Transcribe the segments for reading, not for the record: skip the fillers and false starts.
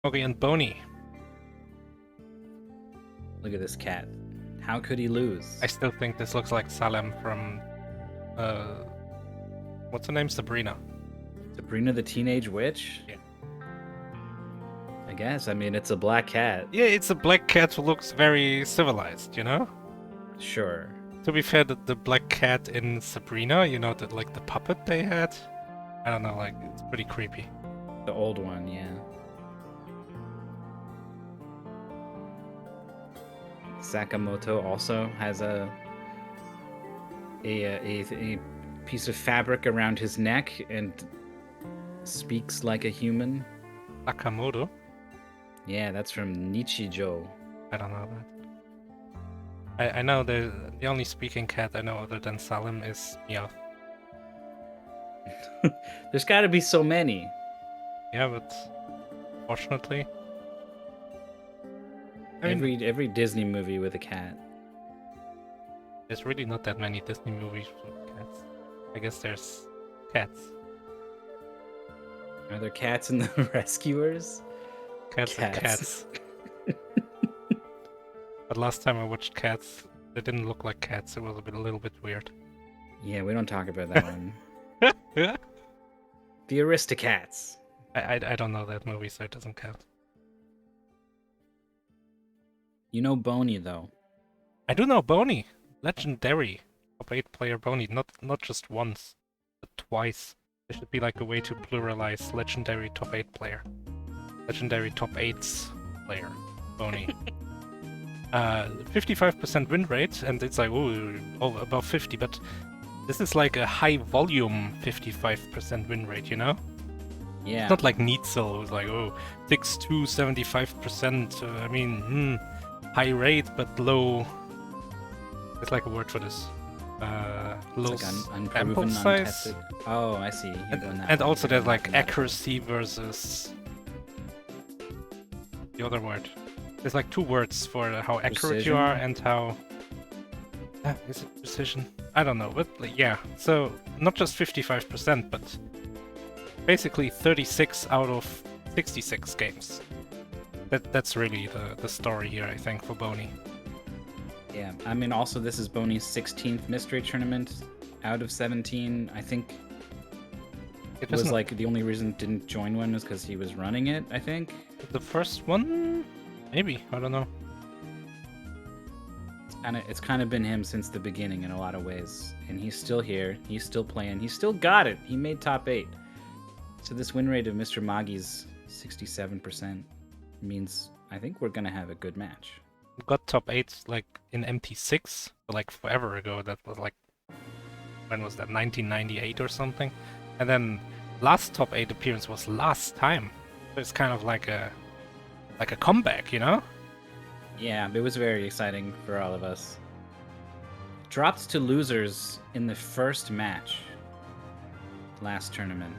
MrMoggy and Bony. Look at this cat. How could he lose? I still think this looks like Salem from, what's her name? Sabrina. Sabrina the Teenage Witch? Yeah. I guess. I mean, it's a black cat. Yeah, it's a black cat who looks very civilized, you know? Sure. To be fair, the black cat in Sabrina, you know, like the puppet they had? I don't know, like, it's pretty creepy. The old one, yeah. Sakamoto also has a piece of fabric around his neck and speaks like a human. Sakamoto? Yeah, that's from Nichijou. I don't know that. I know the only speaking cat I know other than Salem is Meowth. There's got to be so many. Yeah, but fortunately, Every Disney movie with a cat. there's really not that many Disney movies with cats. I guess there's cats. Are there cats in the Rescuers? Cats and cats. But last time I watched Cats, they didn't look like cats. It was a little bit weird. Yeah, we don't talk about that one. I The Aristocats. don't know that movie, so it doesn't count. You know Bony, though. I do know Bony. Legendary. Top 8 player Bony. Not just once, but twice. There should be like a way to pluralize legendary top 8 player. Legendary top 8s player. Bony. 55% win rate, and it's like, ooh, above 50, but this is like a high volume 55% win rate, you know? Yeah. It's not like Neitzel, who's like, oh, 6-2, 75%. I mean, high rate, but low. There's like a word for this. Low It's like sample unproven, size. untested. Oh, I see. And also there's like accuracy versus the other word. There's like two words for how accurate Precision? you are and how... is it precision? I don't know, but like, yeah. So not just 55%, but basically 36 out of 66 games. That's really the story here, I think, for Bony. Yeah, I mean, also this is Bony's 16th mystery tournament out of 17. I think it was like the only reason didn't join one was because he was running it, I think. The first one? Maybe, I don't know. It's kind of been him since the beginning in a lot of ways. And he's still here. He's still playing. He's still got it. He made top 8. So this win rate of MrMoggy's 67% means I think we're going to have a good match. We got top 8 like in MT6, like forever ago. That was like, when was that? 1998 or something. And then last top 8 appearance was last time. So it's kind of like a comeback, you know? Yeah, it was very exciting for all of us. Dropped to losers in the first match last tournament,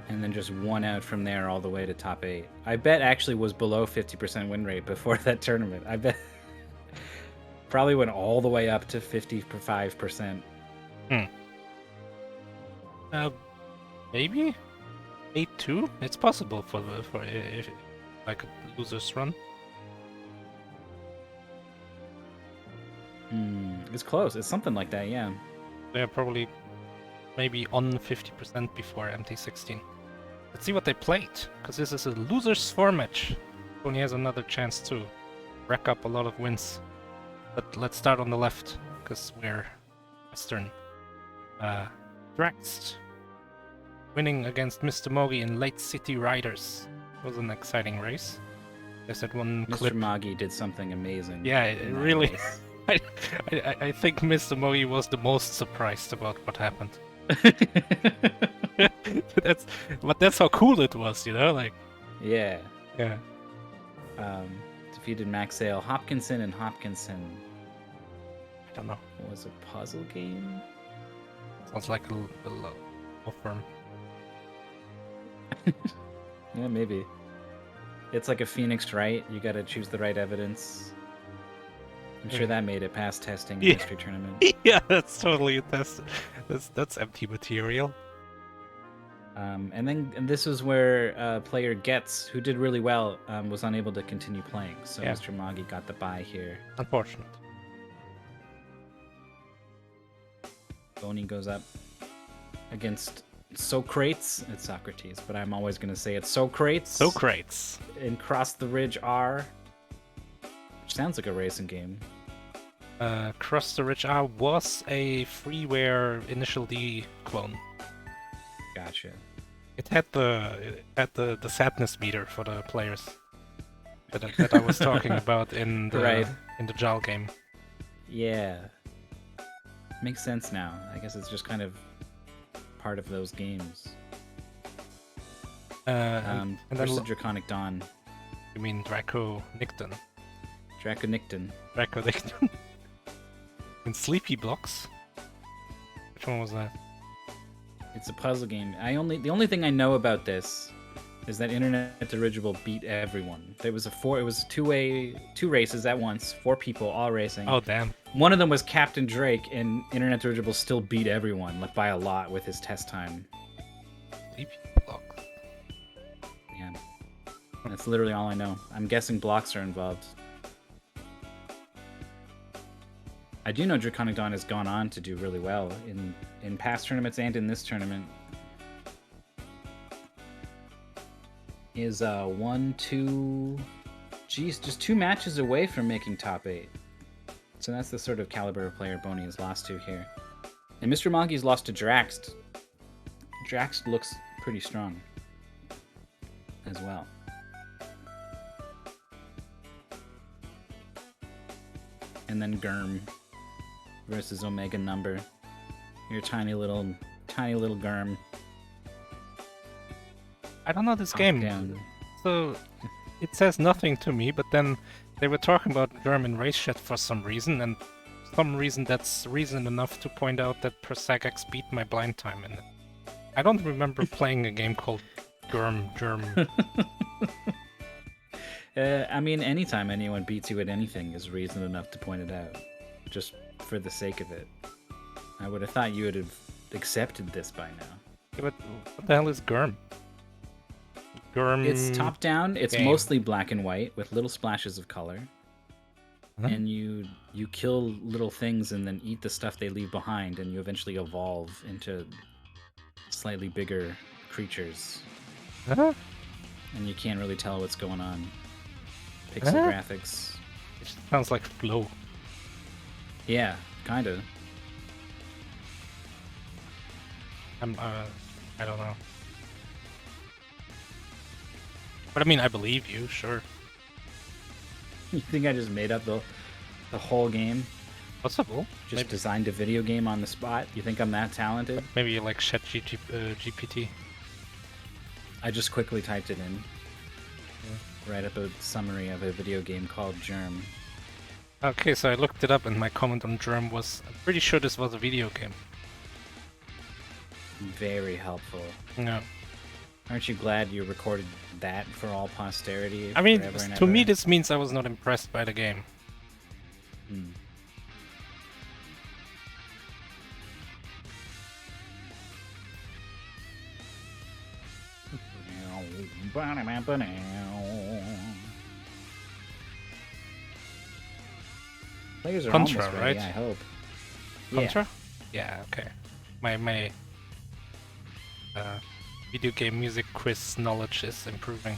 and then just won out from there all the way to top 8. I bet actually was below 50% win rate before that tournament. I bet probably went all the way up to 55%. Maybe 8-2. It's possible for if like a losers run. It's close. It's something like that, yeah. They're probably maybe on 50% before MT16. Let's see what they played, because this is a losers 4 match. Tony has another chance to rack up a lot of wins. But let's start on the left, because we're Western. Draxed winning against MrMoggy in Late City Riders. It was an exciting race. There's that one clip. MrMoggy did something amazing. Yeah, it really... I think MrMoggy was the most surprised about what happened. That's how cool it was, you know, like. Yeah. Yeah. Defeated Max Sale, Hopkinson and Hopkinson. I don't know. It was a puzzle game. Sounds like a law firm. Yeah, maybe. It's like a Phoenix Wright. You got to choose the right evidence. I'm sure that made it past testing the mystery tournament. Yeah, that's totally a test. That's empty material. And this was where player Getz, who did really well, was unable to continue playing. So Yeah. MrMoggy got the bye here. Unfortunate. Bony goes up against Socrates. It's Socrates, but I'm always going to say it's Socrates. Socrates. In Cross the Ridge R. Which sounds like a racing game. Cross the Ridge R was a freeware Initial D clone. Gotcha. It had the sadness meter for the players that I was talking about in the in the JAL game. Yeah. Makes sense now. I guess it's just kind of part of those games. And then versus Draconic Dawn. You mean Draco Nicton? Draconicton. Draco Nicton. In Sleepy Blocks. Which one was that? It's a puzzle game. The only thing I know about this is that Internet Dirigible beat everyone. It was two races at once, 4 people all racing. Oh damn. One of them was Captain Drake, and Internet Dirigible still beat everyone, like by a lot with his test time. Sleepy Blocks. Yeah. That's literally all I know. I'm guessing blocks are involved. I do know Draconic Dawn has gone on to do really well in past tournaments and in this tournament. Is just 2 matches away from making top 8. So that's the sort of caliber of player Bony has lost to here. And MrMoggy's lost to Draxed. Draxed looks pretty strong as well. And then Germ versus Omega Number. Your tiny little Germ. I don't know this game. Down. So it says nothing to me, but then they were talking about German race shit for some reason, and some reason that's reason enough to point out that Persagax beat my blind time in it. I don't remember playing a game called Germ. I mean, anytime anyone beats you at anything is reason enough to point it out, just for the sake of it. I would have thought you would have accepted this by now. Yeah, but what the hell is Germ? Germ. It's top down. It's game. mostly black and white with little splashes of color. Huh? And you kill little things and then eat the stuff they leave behind, and you eventually evolve into slightly bigger creatures. Huh? And you can't really tell what's going on. Pixel graphics. It sounds like Flow. Yeah, kind of. I don't know. But I mean, I believe you, sure. You think I just made up the whole game? Possible. Just designed a video game on the spot? You think I'm that talented? Maybe you like GPT. I just quickly typed it in. Write up a summary of a video game called Germ. Okay, so I looked it up and my comment on Germ was, I'm pretty sure this was a video game. Very helpful. No. Aren't you glad you recorded that for all posterity? I mean, forever and to ever? me this means I was not impressed by the game. Hmm. Players are Contra, almost ready, right? I hope. Contra? Yeah, okay. My video game music quiz knowledge is improving.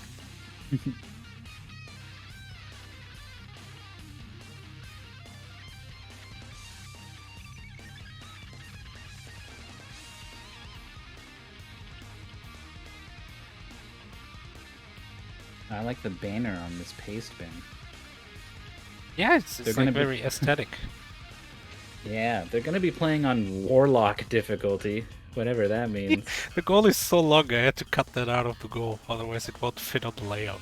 I like the banner on this paste bin. Yeah, it's They're like gonna be- very aesthetic. Yeah, they're gonna be playing on Warlock difficulty, whatever that means. The goal is so long, I had to cut that out of the goal, otherwise it won't fit on the layout.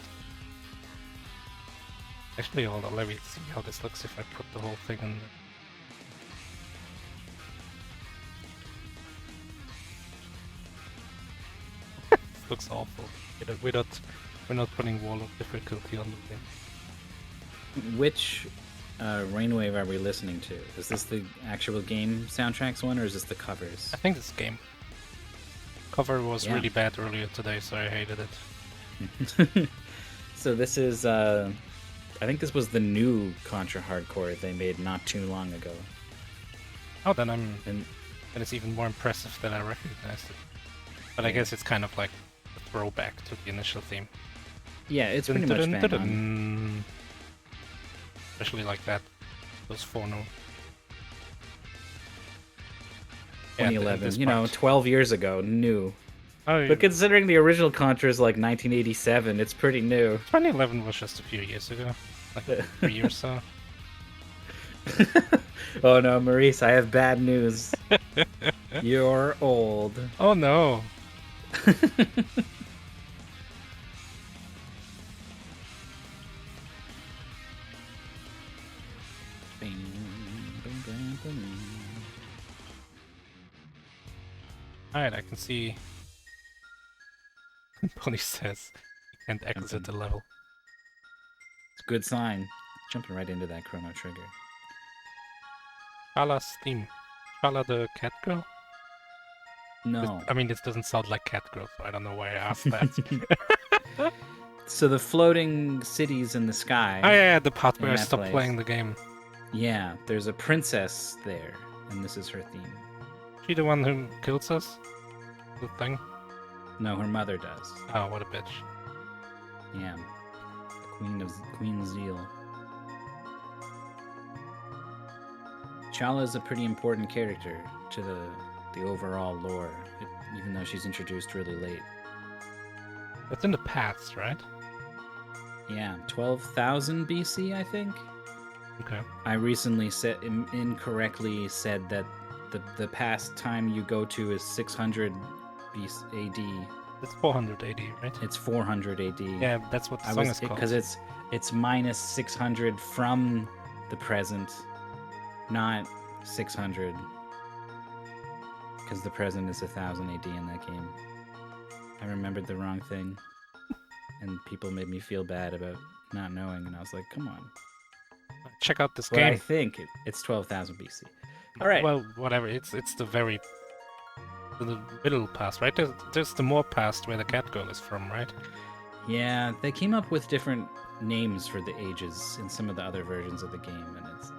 Actually, hold on, let me see how this looks if I put the whole thing in there. This looks awful. We're not putting wall of difficulty on the thing. Which Rainwave are we listening to? Is this the actual game soundtracks one, or is this the covers? I think this game. Cover was Yeah. really bad earlier today, so I hated it. So this is, I think this was the new Contra Hardcore they made not too long ago. Oh, then And it's even more impressive that I recognized it. But I Yeah. guess it's kind of like a throwback to the initial theme. yeah, it's pretty much bang on. Dun-dun-dun-dun. Especially like that. Those 4 notes. 2011, you know, 12 years ago, new. Oh, But considering the original Contra is like 1987, it's pretty new. 2011 was just a few years ago. Like 3 years so. Oh no, Maurice, I have bad news. You're old. Oh no. Alright, I can see. Pony says you can't exit the level. It's a good sign. Jumping right into that Chrono Trigger. Shala's theme. Shala the cat girl? No. I mean, this doesn't sound like cat girl, so I don't know why I asked that. So the floating cities in the sky. Oh yeah, the part In where I that stopped place. playing the game. Yeah, there's a princess there, and this is her theme. She the one who kills us? The thing? No, her mother does. Oh, what a bitch. Yeah. Queen Zeal. Chala is a pretty important character to the overall lore, even though she's introduced really late. That's in the past, right? Yeah, 12,000 BC, I think. Okay. I recently incorrectly said that the past time you go to is 600 AD. It's 400 AD, right? It's 400 AD. Yeah, that's what the song is called. Because it's minus 600 from the present, not 600. Because the present is 1000 AD in that game. I remembered the wrong thing, and people made me feel bad about not knowing, and I was like, come on. Check out this But game. I think it's 12,000 BC. All right. Well, whatever. It's the middle past, right? There's the more past where the cat girl is from, right? Yeah, they came up with different names for the ages in some of the other versions of the game, and it's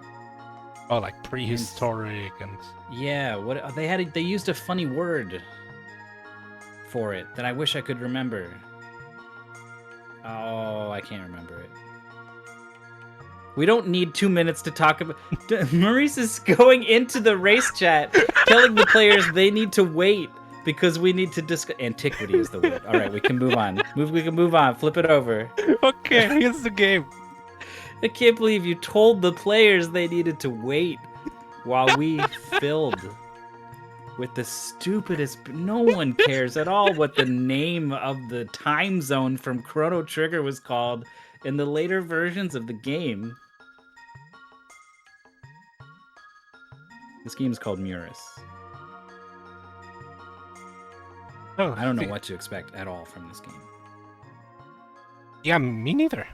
Oh, like prehistoric and yeah. What they used a funny word for it that I wish I could remember. Oh, I can't remember it. We don't need 2 minutes to talk about. Maurice is going into the race chat, telling the players they need to wait because we need to discuss. Antiquity is the word. All right, we can move on. We can move on. Flip it over. Okay, here's the game. I can't believe you told the players they needed to wait while we filled with the stupidest. No one cares at all what the name of the time zone from Chrono Trigger was called in the later versions of the game. This game is called Murus. Oh, I don't know what to expect at all from this game. Yeah, me neither.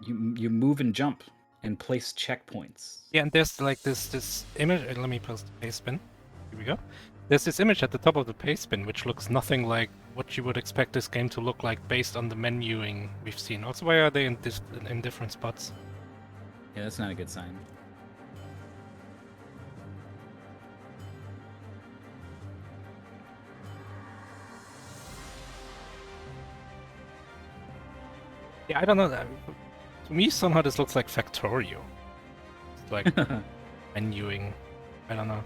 You move and jump and place checkpoints. Yeah, and there's like this image. Let me post the paste bin. Here we go. There's this image at the top of the paste bin, which looks nothing like what you would expect this game to look like based on the menuing we've seen. Also, why are they in different spots? Yeah, that's not a good sign. Yeah, I don't know. To me, somehow this looks like Factorio. It's like menuing. I don't know.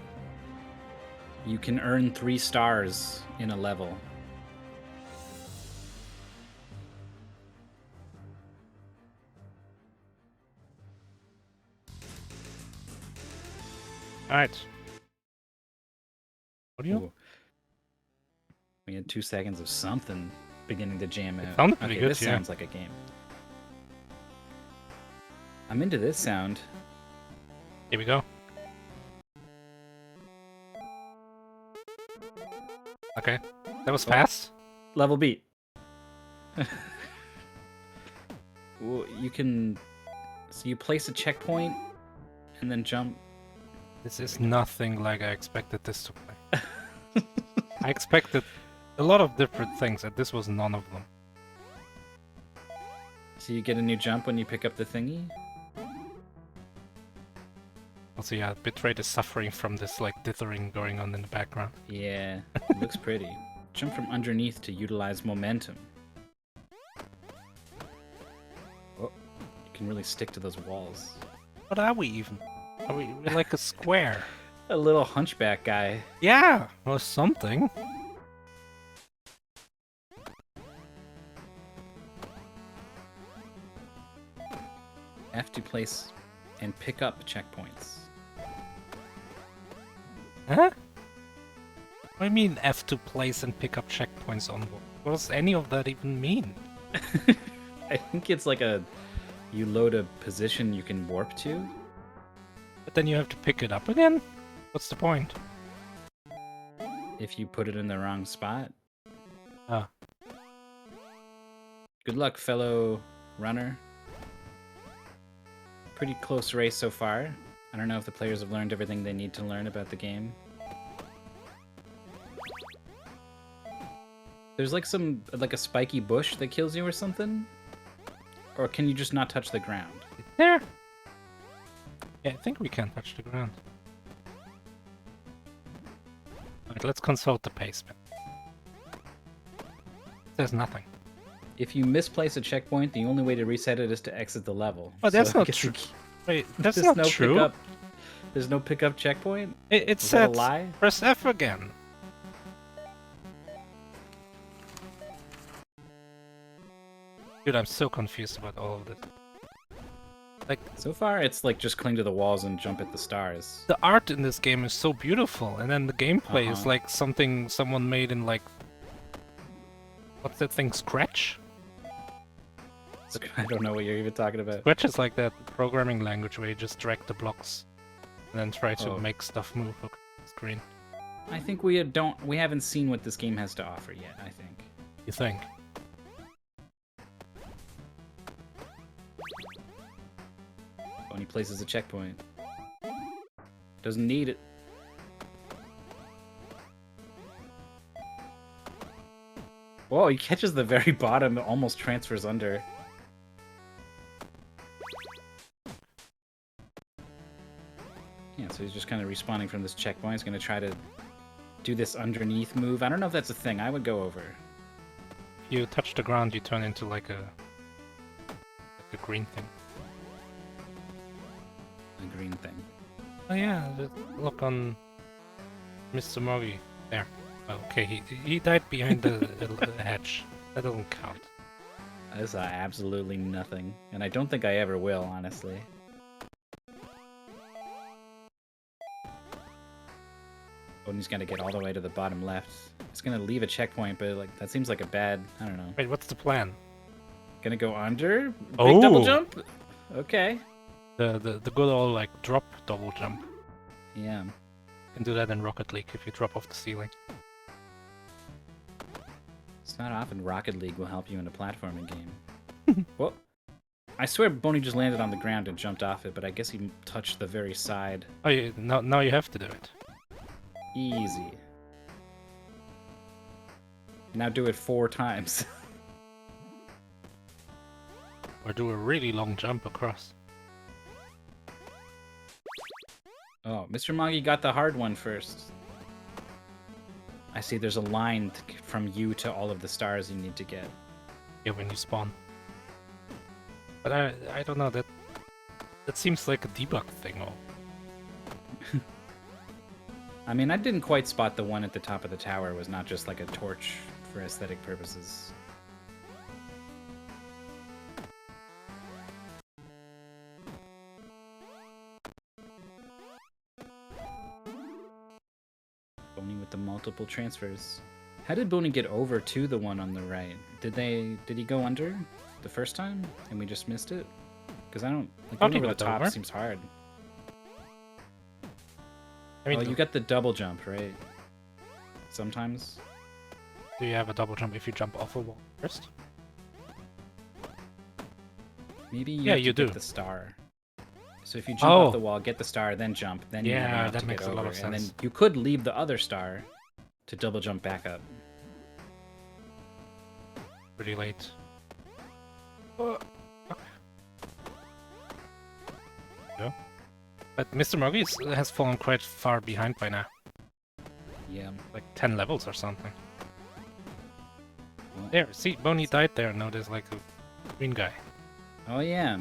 You can earn 3 stars in a level. All right. What do you? Ooh. We had 2 seconds of something beginning to jam out. sounded pretty okay, good, this yeah. sounds like a game. I'm into this sound. Here we go. Okay, that was fast. Level beat. Well, you can. So you place a checkpoint and then jump. This is nothing like I expected this to play. I expected a lot of different things, and this was none of them. So you get a new jump when you pick up the thingy? Also, yeah, Bitrate is suffering from this like dithering going on in the background. Yeah, it looks pretty. Jump from underneath to utilize momentum. Oh, you can really stick to those walls. What are we even? Are we're like a square? A little hunchback guy. Yeah, or something. F to place and pick up checkpoints. Huh? What do you mean F to place and pick up checkpoints on board? What does any of that even mean? I think it's like you load a position you can warp to. But then you have to pick it up again? What's the point? If you put it in the wrong spot. Ah. Good luck, fellow runner. Pretty close race so far. I don't know if the players have learned everything they need to learn about the game. There's like a spiky bush that kills you or something? Or can you just not touch the ground? There! Yeah, I think we can touch the ground. Alright, let's consult the pacement. There's nothing. If you misplace a checkpoint, the only way to reset it is to exit the level. Oh, that's So I not guess true. you- Wait, that's there's not no true. Pickup, there's no pickup checkpoint? It Was that a said lie? press F again. Dude, I'm so confused about all of this. Like, So far, it's like just cling to the walls and jump at the stars. the art in this game is so beautiful, and then the gameplay is Uh-huh. like something someone made in like... What's that thing, Scratch? I don't know what you're even talking about. Scratch is like that programming language where you just drag the blocks and then try to Oh. make stuff move across the screen. I think we haven't seen what this game has to offer yet, I think. You think? When he places a checkpoint. Doesn't need it. Whoa, he catches the very bottom, it almost transfers under. Yeah, so he's just kind of respawning from this checkpoint. He's going to try to do this underneath move. I don't know if that's a thing. I would go over. If you touch the ground, you turn into like a green thing. A green thing. Oh yeah, just look on MrMoggy. There. Oh, okay, he died behind the hedge. That doesn't count. I saw absolutely nothing. And I don't think I ever will, honestly. Odin's gonna get all the way to the bottom left. He's gonna leave a checkpoint, but like that seems like a bad, I don't know. Wait, what's the plan? Gonna go under? Big Oh! double jump? Okay. The good old like drop double jump. Yeah. You can do that in Rocket League if you drop off the ceiling. It's not often Rocket League will help you in a platforming game. Well, I swear Bony just landed on the ground and jumped off it, but I guess he touched the very side. Oh, now you have to do it. Easy. Now do it 4 times. Or do a really long jump across. Oh, MrMoggy got the hard one first. I see there's a line from you to all of the stars you need to get. Yeah, when you spawn. But I don't know, that seems like a debug thing. Or... I mean, I didn't quite spot the one at the top of the tower was not just like a torch for aesthetic purposes. Bony with the multiple transfers. How did Bony get over to the one on the right? Did he go under the first time and we just missed it? Because I don't like Thought going he over the got top over. seems hard. I mean, Oh, you got the double jump, right? Sometimes. do you have a double jump if you jump off a wall first? Maybe you Yeah, have to you get do. the star. So if you jump Oh. off the wall, get the star, then jump, then you Yeah, have that to makes get a lot over. of And then sense. you could leave the other star to double jump back up. Pretty late. Oh. Yeah. But MrMoggy has fallen quite far behind by now. Yeah. Like 10 levels or something. Well, There, see, Bony died there. Now there's like a green guy. oh yeah.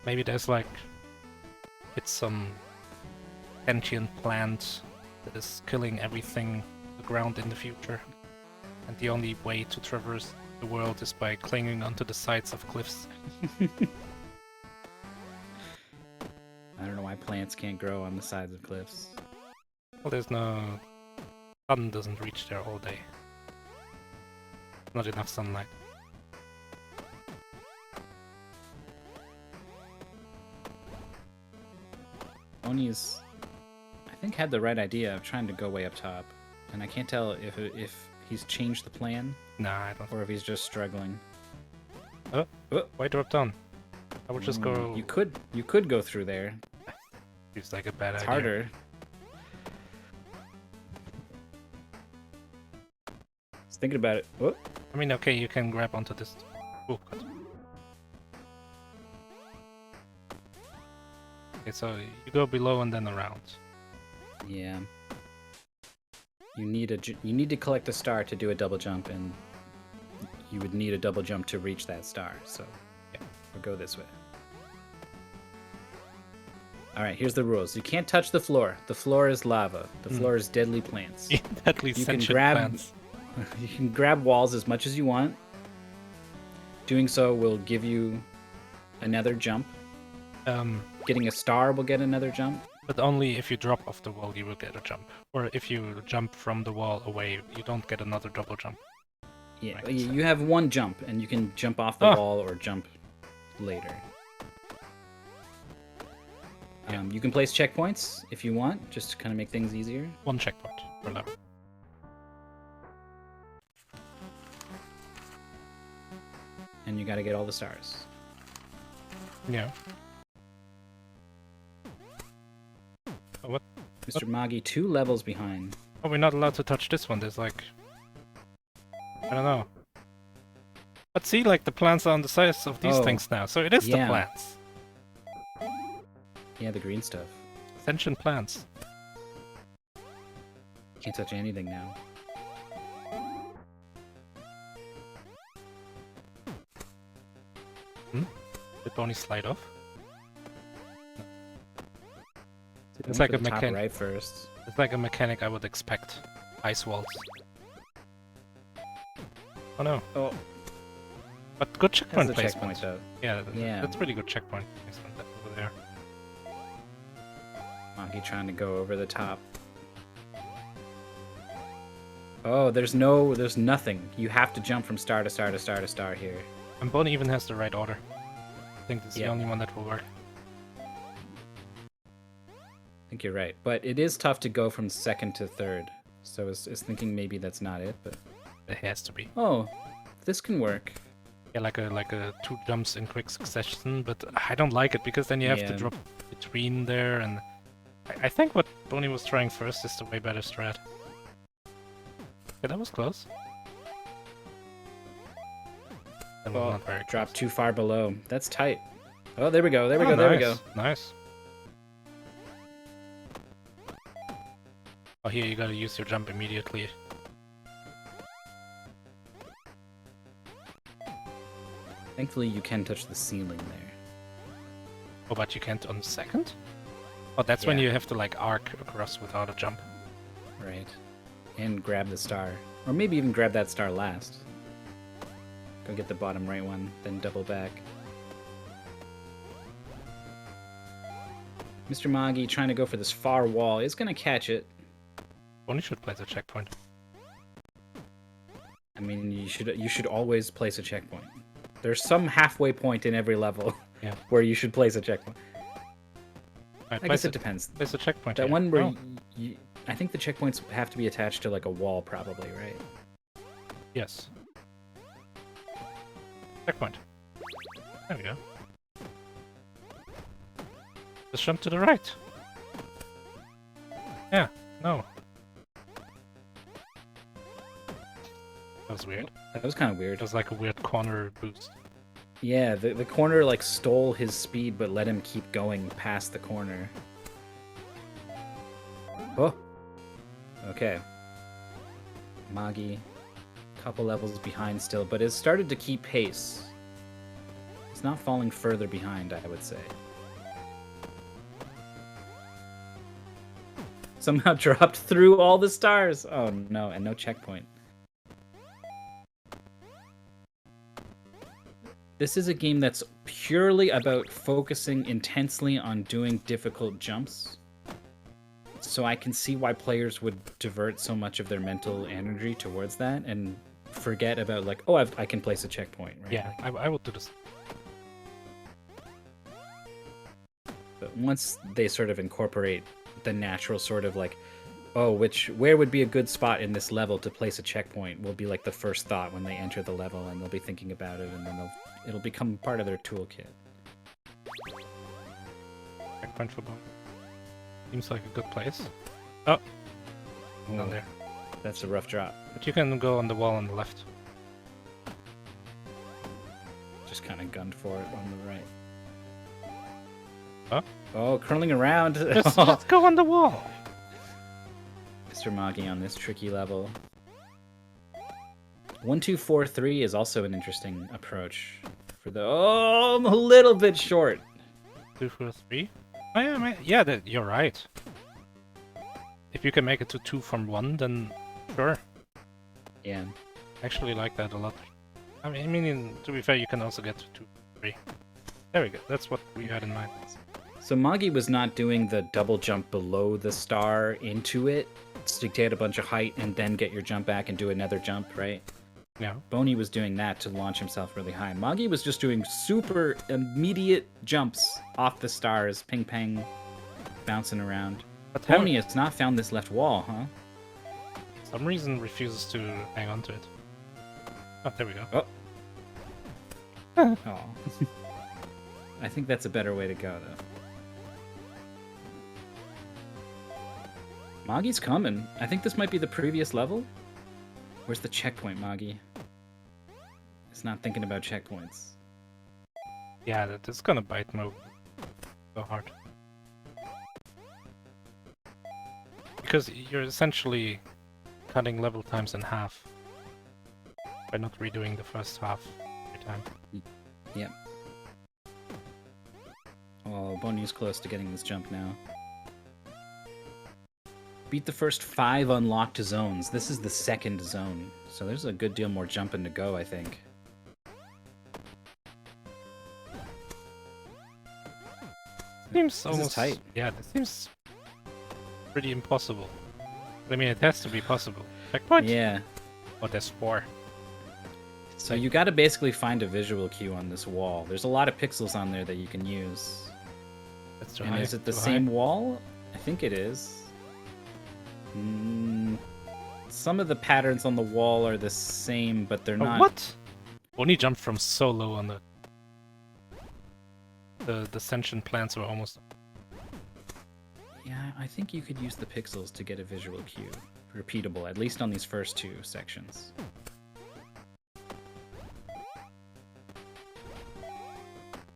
Maybe there's like... It's some sentient plant that is killing everything the ground in the future. And the only way to traverse the world is by clinging onto the sides of cliffs. I don't know why plants can't grow on the sides of cliffs. Well, there's no... Sun doesn't reach there all day. Not enough sunlight. Bony's, I think, had the right idea of trying to go way up top. And I can't tell if he's changed the plan Nah, I don't. or if he's just struggling. Oh, Oh. why drop down? I would just go... You could go through there. Seems like a bad It's idea. harder. Just thinking about it. Oh. I mean, okay, you can grab onto this. Oh, God. Okay, so you go below and then around. Yeah. You need to collect a star to do a double jump, and you would need a double jump to reach that star. So, yeah, we'll go this way. All right, here's the rules. You can't touch the floor. The floor is lava. The floor is deadly plants. Deadly You can sentient grab plants. you can grab walls as much as you want. Doing so will give you another jump. Getting a star will get another jump. But only if you drop off the wall you will get a jump. Or if you jump from the wall away, you don't get another double jump. Yeah, Right, you have one jump, and you can jump off the wall or jump later. Yeah. You can place checkpoints if you want, just to kind of make things easier. One checkpoint per level. And you got to get all the stars. Yeah. Oh, what? MrMoggy 2 levels behind. Oh, we're not allowed to touch this one. There's like... I don't know. But see, like, the plants are on the sides of these Oh, things now. So it is the yeah. plants. Yeah, the green stuff. Sentient plants. Can't touch anything now. Did Bonnie slide off? Going It's like for a the top mechanic. right first. It's like a mechanic I would expect. Ice walls. Oh no. Oh, But good that's checkpoint the placement. checkpoint though. Yeah, Yeah. that's really good checkpoint placement over there. Moggy trying to go over the top. Oh, there's nothing. You have to jump from star to star to star to star here. And Bonnie even has the right order. I think it's the Yeah. only one that will work. I think you're right, but it is tough to go from second to third. So I was thinking maybe that's not it, but It has to be. oh, this can work. Yeah, like a 2 jumps in quick succession, but I don't like it because then you have to Yeah. drop between there, and I think what Bonnie was trying first is the way better strat. Okay, that was close. That was Oh, not very dropped close. too far below. That's tight. Oh, there we go. There we go. There we go. Nice, Nice. Oh, here you gotta use your jump immediately. Thankfully, you can touch the ceiling there. Oh, but you can't on second? Oh, that's when Yeah. you have to like arc across without a jump. Right. And grab the star. Or maybe even grab that star last. Go get the bottom right one, then double back. MrMoggy trying to go for this far wall is gonna catch it. Bonnie should place a checkpoint. I mean, you should always place a checkpoint. There's some halfway point in every level Yeah. where you should place a checkpoint. Alright, I place guess it depends. Place a checkpoint. That here. one where Oh, I think the checkpoints have to be attached to like a wall, probably, right? yes. Checkpoint. There we go. Just jump to the right. Yeah, no. That was weird. That was kind of It weird. was like a weird corner boost. Yeah, the corner like stole his speed, but let him keep going past the corner. Oh. Okay. Moggy, couple levels behind still, but has started to keep pace. He's not falling further behind, I would say. Somehow dropped through all the stars. Oh no, and no checkpoint. This is a game that's purely about focusing intensely on doing difficult jumps. So I can see why players would divert so much of their mental energy towards that and forget about like, oh, I can place a checkpoint, right? Yeah, I would do this. But once they sort of incorporate the natural sort of like, oh, where would be a good spot in this level to place a checkpoint will be like the first thought when they enter the level, and they'll be thinking about it, and then it'll become part of their toolkit. Checkpoint for bone. Seems like a good place. Oh, down Ooh, there. That's a rough drop. But you can go on the wall on the left. Just kind of gunned for it on the right. Huh? Oh, curling around. Let's go on the wall. MrMoggy on this tricky level. 1, 2, 4, 3 is also an interesting approach for the. Oh, I'm a little bit short. 2, 4, 3. Oh yeah, you're right. If you can make it to 2 from 1, then sure. Yeah. I actually like that a lot. I mean, to be fair, you can also get to 2, 3. There we go. That's what we had in mind. So Moggy was not doing the double jump below the star into it to get a bunch of height and then get your jump back and do another jump, right? Yeah. Bony was doing that to launch himself really high. Moggy was just doing super immediate jumps off the stars, ping pang, bouncing around. But Bony has not found this left wall, huh? some reason refuses to hang on to it. Oh, there we go. Oh. Oh. I think that's a better way to go, though. Moggy's coming. I think this might be the previous level. Where's the checkpoint, Moggy? It's not thinking about checkpoints. Yeah, that's gonna bite Mo so hard. Because you're essentially cutting level times in half by not redoing the first half every time. Yep. Oh, Boney's close to getting this jump now. Beat the first 5 unlocked zones. This is the second zone, so there's a good deal more jumping to go, I think. Seems This almost is tight. Yeah, this seems pretty impossible. I mean, it has to be possible. Checkpoint? Yeah. Oh, there's 4. So you gotta basically find a visual cue on this wall. There's a lot of pixels on there that you can use. That's too And high. is it the too same high. wall? I think it is. Some of the patterns on the wall are the same, but they're Oh, not. what? Only jumped from so low on the sentient plants were almost. Yeah, I think you could use the pixels to get a visual cue. Repeatable, at least on these first 2 sections.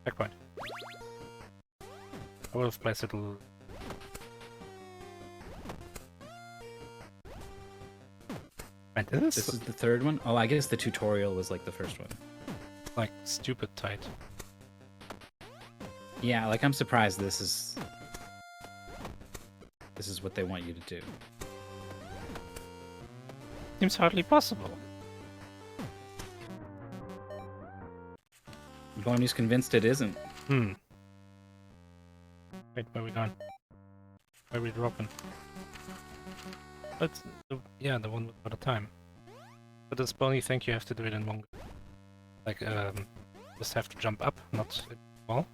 Checkpoint. I would have placed it a little. Man, this This is is the third one? Oh, I guess the tutorial was like the first one. like stupid tight. Yeah, like I'm surprised this is what they want you to do. Seems hardly possible. Boney's convinced it isn't. Hmm. Wait, where we going? Where we dropping? That's yeah, the one without a time. But does Boney think you have to do it in one go? Like, just have to jump up, not in the wall?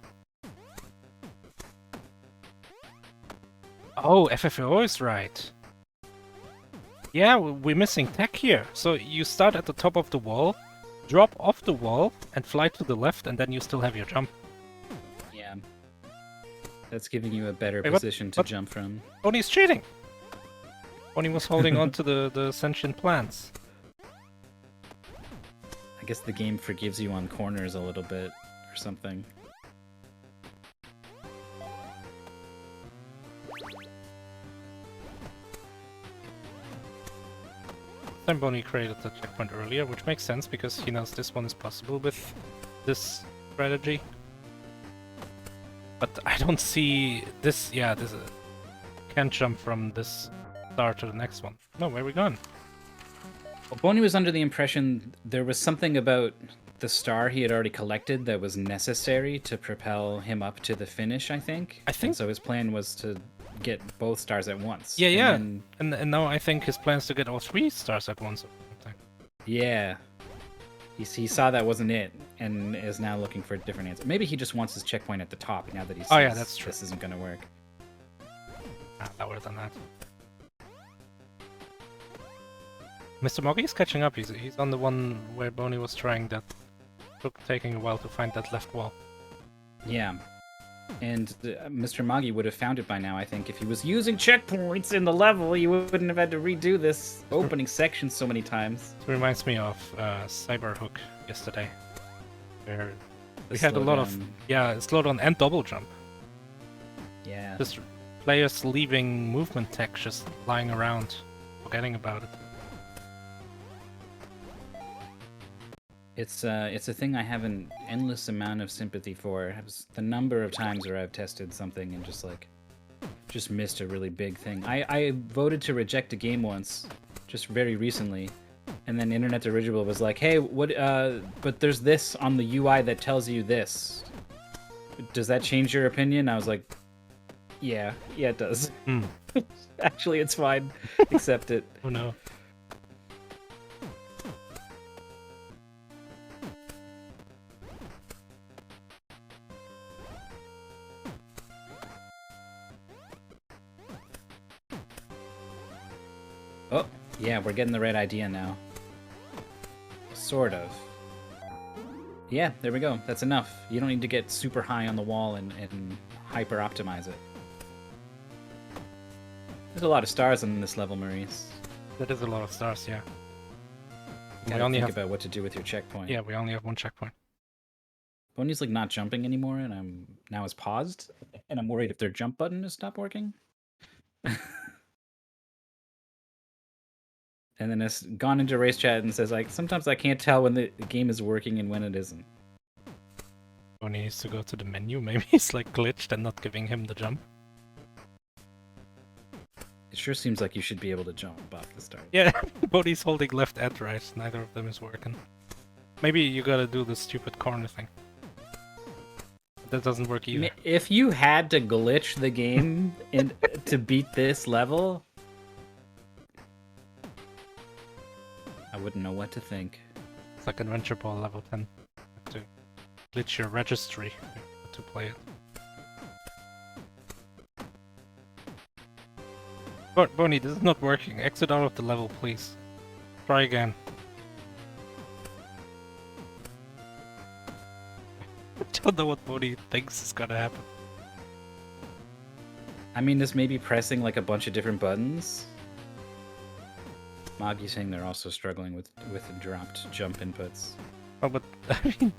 Oh, FFO is right. Yeah, we're missing tech here. So you start at the top of the wall, drop off the wall, and fly to the left, and then you still have your jump. Yeah. That's giving you a better Wait, what- position to what? jump from. Boney's cheating! Boney was holding on to the sentient plants. guess the game forgives you on corners a little bit or something. Then Bony created the checkpoint earlier, which makes sense because he knows this one is possible with this strategy. But I don't see this. Yeah, this can't jump from this star to the next one. No, where are we going? Well, Bony was under the impression there was something about the star he had already collected that was necessary to propel him up to the finish, I think. And so his plan was to get both stars at once. Yeah, and yeah. Then... And now I think his plan is to get all 3 stars at once or something. Yeah. He saw that wasn't it and is now looking for a different answer. Maybe he just wants his checkpoint at the top now that he sees Oh yeah, that's true. This isn't going to work. Ah, lower than that. MrMoggy is catching up. He's on the one where Bony was trying that. Taking a while to find that left wall. Yeah. And MrMoggy would have found it by now, I think. If he was using checkpoints in the level, he wouldn't have had to redo this opening section so many times. It reminds me of Cyberhook yesterday, where we had a lot of slowdown and double jump. Yeah. Just players leaving movement tech just lying around, forgetting about it. It's a thing I have an endless amount of sympathy for. The number of times where I've tested something and just missed a really big thing. I voted to reject a game once, just very recently, and then Internet Original was like, "Hey, what? But there's this on the UI that tells you this. Does that change your opinion?" I was like, "Yeah, it does. Actually, it's fine. Accept it." Oh no. Oh, yeah, we're getting the right idea now. Sort of. Yeah, there we go. That's enough. You don't need to get super high on the wall and hyper-optimize it. There's a lot of stars on this level, Murus. That is a lot of stars, yeah. You gotta think about what to do with your checkpoint. Yeah, we only have 1 checkpoint. Bony's like not jumping anymore, and now it's paused, and I'm worried if their jump button has stopped working. And then it's gone into race chat and says, like, sometimes I can't tell when the game is working and when it isn't. Bony needs to go to the menu. Maybe he's like glitched and not giving him the jump. It sure seems like you should be able to jump off the start. Yeah, Bony's holding left and right. Neither of them is working. Maybe you gotta do the stupid corner thing. That doesn't work either. If you had to glitch the game to beat this level, I wouldn't know what to think. It's like Adventure Ball level 10. You have to glitch your registry to play it. Bony, this is not working. Exit out of the level, please. Try again. I don't know what Bony thinks is gonna happen. I mean, this may be pressing like a bunch of different buttons. Moggy's saying they're also struggling with dropped jump inputs. Oh, but I mean...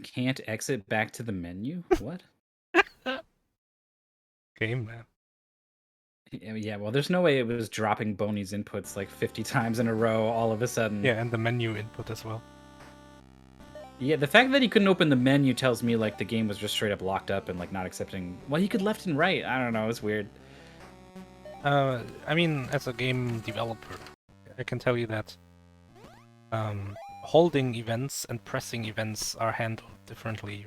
Can't exit back to the menu? What? Game, man. Yeah, well, there's no way it was dropping Bony's inputs like 50 times in a row all of a sudden. Yeah, and the menu input as well. Yeah, the fact that he couldn't open the menu tells me like the game was just straight up locked up and like not accepting... Well, he could left and right. I don't know, it's weird. I mean, as a game developer, I can tell you that holding events and pressing events are handled differently.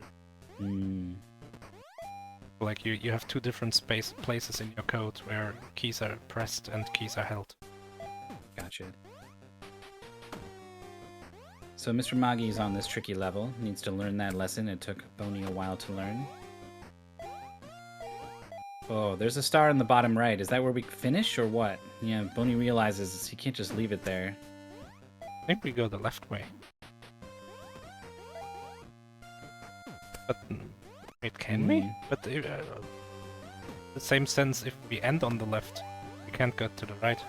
Like you have 2 different places in your code where keys are pressed and keys are held. Gotcha. So MrMoggy is on this tricky level. Needs to learn that lesson. It took Bony a while to learn. Oh, there's a star in the bottom right. Is that where we finish or what? Yeah, Bony realizes he can't just leave it there. I think we go the left way. But wait, can we? But the same sense, if we end on the left, we can't go to the right.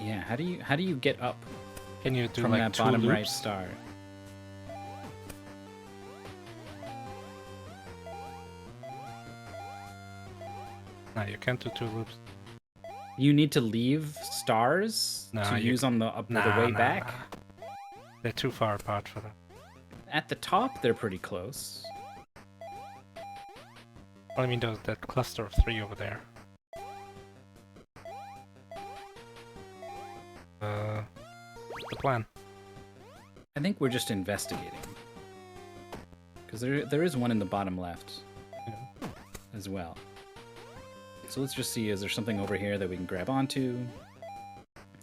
Yeah, how do you get up Can you do from like that two bottom loops? right star? No, you can't do two loops. You need to leave stars Nah, to you use on the way back. Nah. They're too far apart for that. At the top, they're pretty close. Well, I mean, there's that cluster of 3 over there. What's the plan? I think we're just investigating. Because there is one in the bottom left Yeah. as well. So let's just see, is there something over here that we can grab onto?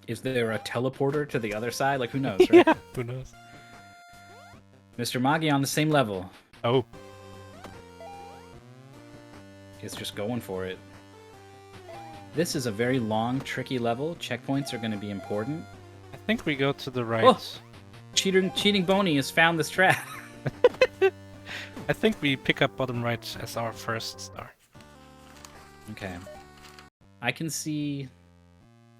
Is there a teleporter to the other side? Like, who knows, right? Yeah, who knows? MrMoggy on the same level Oh, is just going for it. This is a very long, tricky level. Checkpoints are going to be important. I think we go to the right. Oh! Cheating Bony has found this trap. I think we pick up bottom right as our first star. Okay. I can see...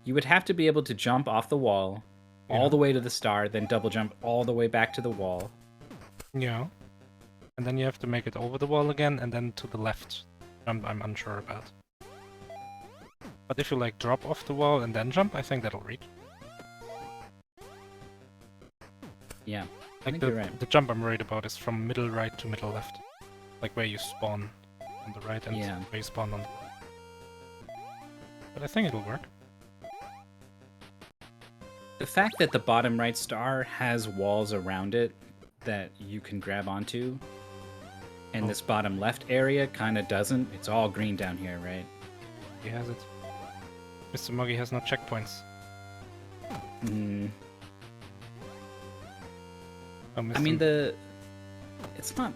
You would have to be able to jump off the wall all the way to the star, then double jump all the way back to the wall. Yeah. And then you have to make it over the wall again, and then to the left. I'm unsure about. But if you like drop off the wall and then jump, I think that'll reach. Yeah, I Like think you're right. the jump I'm worried about is from middle right to middle left. Like where you spawn on the right and Yeah. where you spawn on the left. But I think it'll work. The fact that the bottom right star has walls around it that you can grab onto, and this bottom left area kind of doesn't. It's all green down here, right? He has it. MrMoggy has no checkpoints. Mm. Oh, I mean, it's not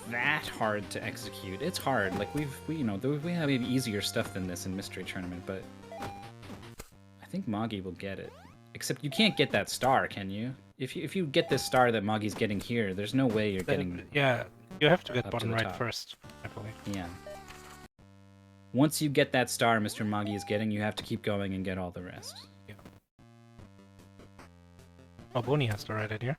that hard to execute. It's hard. Like we have maybe easier stuff than this in Mystery Tournament, but I think Moggy will get it. Except you can't get that star, can you? If you get this star that Moggy's getting here, there's no way you're getting. Yeah, you have to get up to bottom the right top. first, I believe. Yeah. Once you get that star MrMoggy is getting, you have to keep going and get all the rest. Yeah. Oh, Bony has the right idea.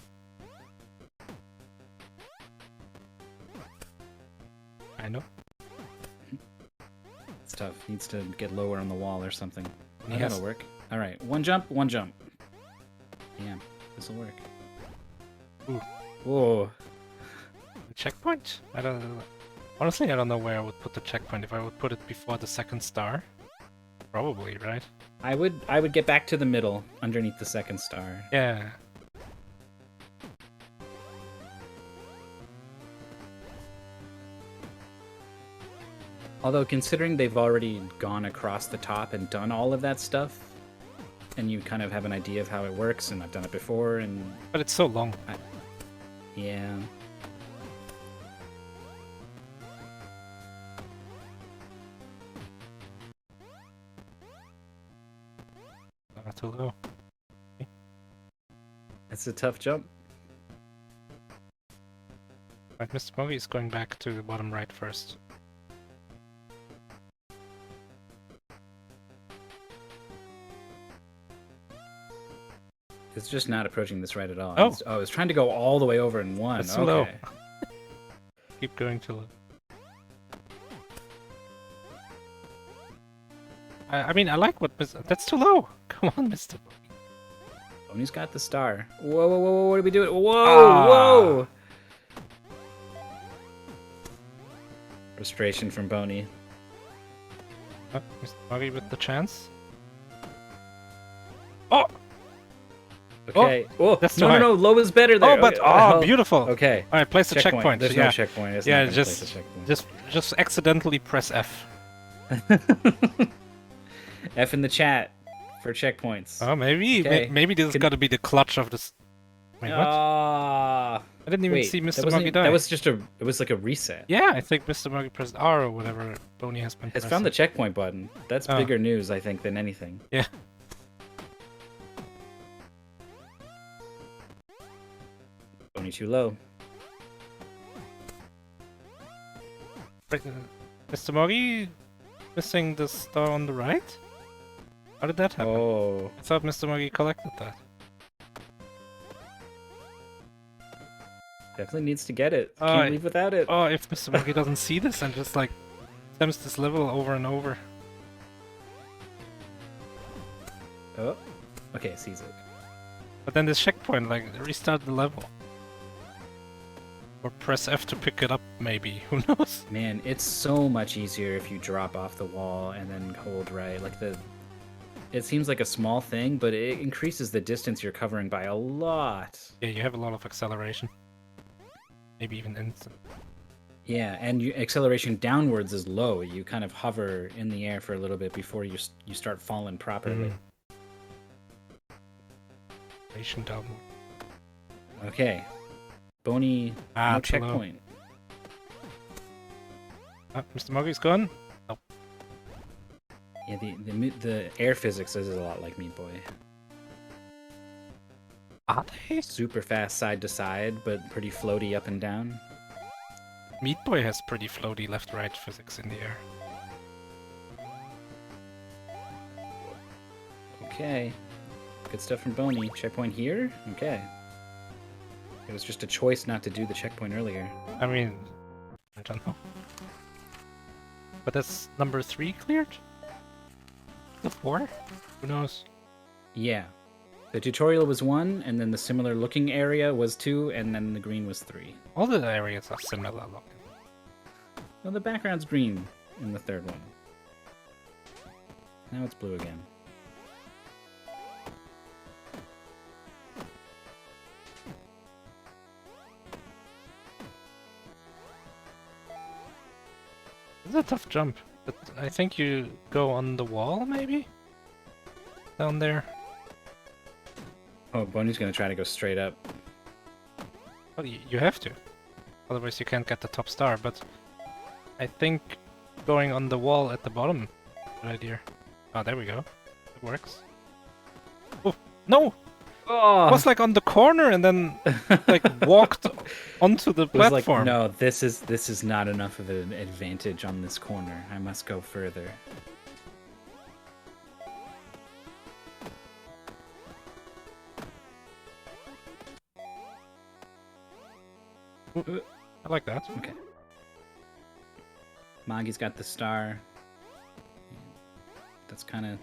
I know. It's tough. Needs to get lower on the wall or something. Yes. That'll work. All right, one jump. Yeah, this will work. Ooh. Whoa. The checkpoint? I don't know. Honestly, I don't know where I would put the checkpoint. If I would put it before the second star? Probably, right? I would get back to the middle underneath the second star. Yeah. Although considering they've already gone across the top and done all of that stuff, and you kind of have an idea of how it works, and I've done it before, and But it's so long. yeah. Not too low. It's a tough jump. Right, MrMoggy is going back to the bottom right first. It's just not approaching this right at all. Oh. It's trying to go all the way over in one. That's too low. Okay. Keep going too low. I mean, I like what... That's too low! Come on, Mr. Bony's got the star. Whoa, whoa, whoa, what are we doing? Whoa, Ah. whoa! Frustration from Bony. Oh, MrMoggy with the chance. Oh! Okay. Oh, that's no, too no, no, low is better there. Oh, but... Okay, Oh, beautiful! Okay. Alright, place the checkpoint. There's yeah. no checkpoint. It's Yeah, not gonna place a checkpoint. just accidentally press F. F in the chat for checkpoints. Oh, maybe Okay. maybe this has got to be the clutch of this. Wait, what? Ah, I didn't even see Wait, Mr. Moggy die. that was just a. It was like a reset. Yeah, I think Mr. Moggy pressed R or whatever Bony has been Has pressing. found the checkpoint button. That's Oh. bigger news, I think, than anything. Yeah. Bony too low. Right, Mr. Moggy missing the star on the right? How did that happen? Oh, I thought Mr. Moggy collected that. definitely needs to get it. Oh, Can't leave without it. Oh, if Mr. Moggy doesn't see this and just like attempts this level over and over. Oh, okay, sees it. But then this checkpoint, like, restart the level. Or press F to pick it up, maybe. Who knows? Man, it's so much easier if you drop off the wall and then hold right. It seems like a small thing, but it increases the distance you're covering by a lot. Yeah, you have a lot of acceleration. Maybe even instant. Yeah, and acceleration downwards is low. You kind of hover in the air for a little bit before you start falling properly. Acceleration down. Okay. Bony, no too low. checkpoint. Mr. Moggy's gone? Nope. Yeah, the air physics is a lot like Meat Boy. Are they? Super fast side to side, but pretty floaty up and down. Meat Boy has pretty floaty left-right physics in the air. Okay. Good stuff from Bony. Checkpoint here? Okay. It was just a choice not to do the checkpoint earlier. I mean, I don't know. But that's number 3 cleared? The 4? Who knows? Yeah. The tutorial was 1, and then the similar looking area was 2, and then the green was 3. All the areas are similar looking. Well, the background's green in the third one. Now it's blue again. It's a tough jump, but I think you go on the wall, maybe? Down there. Oh, Bony's gonna try to go straight up. Well, you have to. Otherwise you can't get the top star, but I think going on the wall at the bottom, good idea. Oh, there we go. It works. Oh, no! Oh! I was like on the corner and then like walked onto the It was like, platform. no, this is not enough of an advantage on this corner. I must go further. I like that. Okay. Moggy's got the star. That's kind of...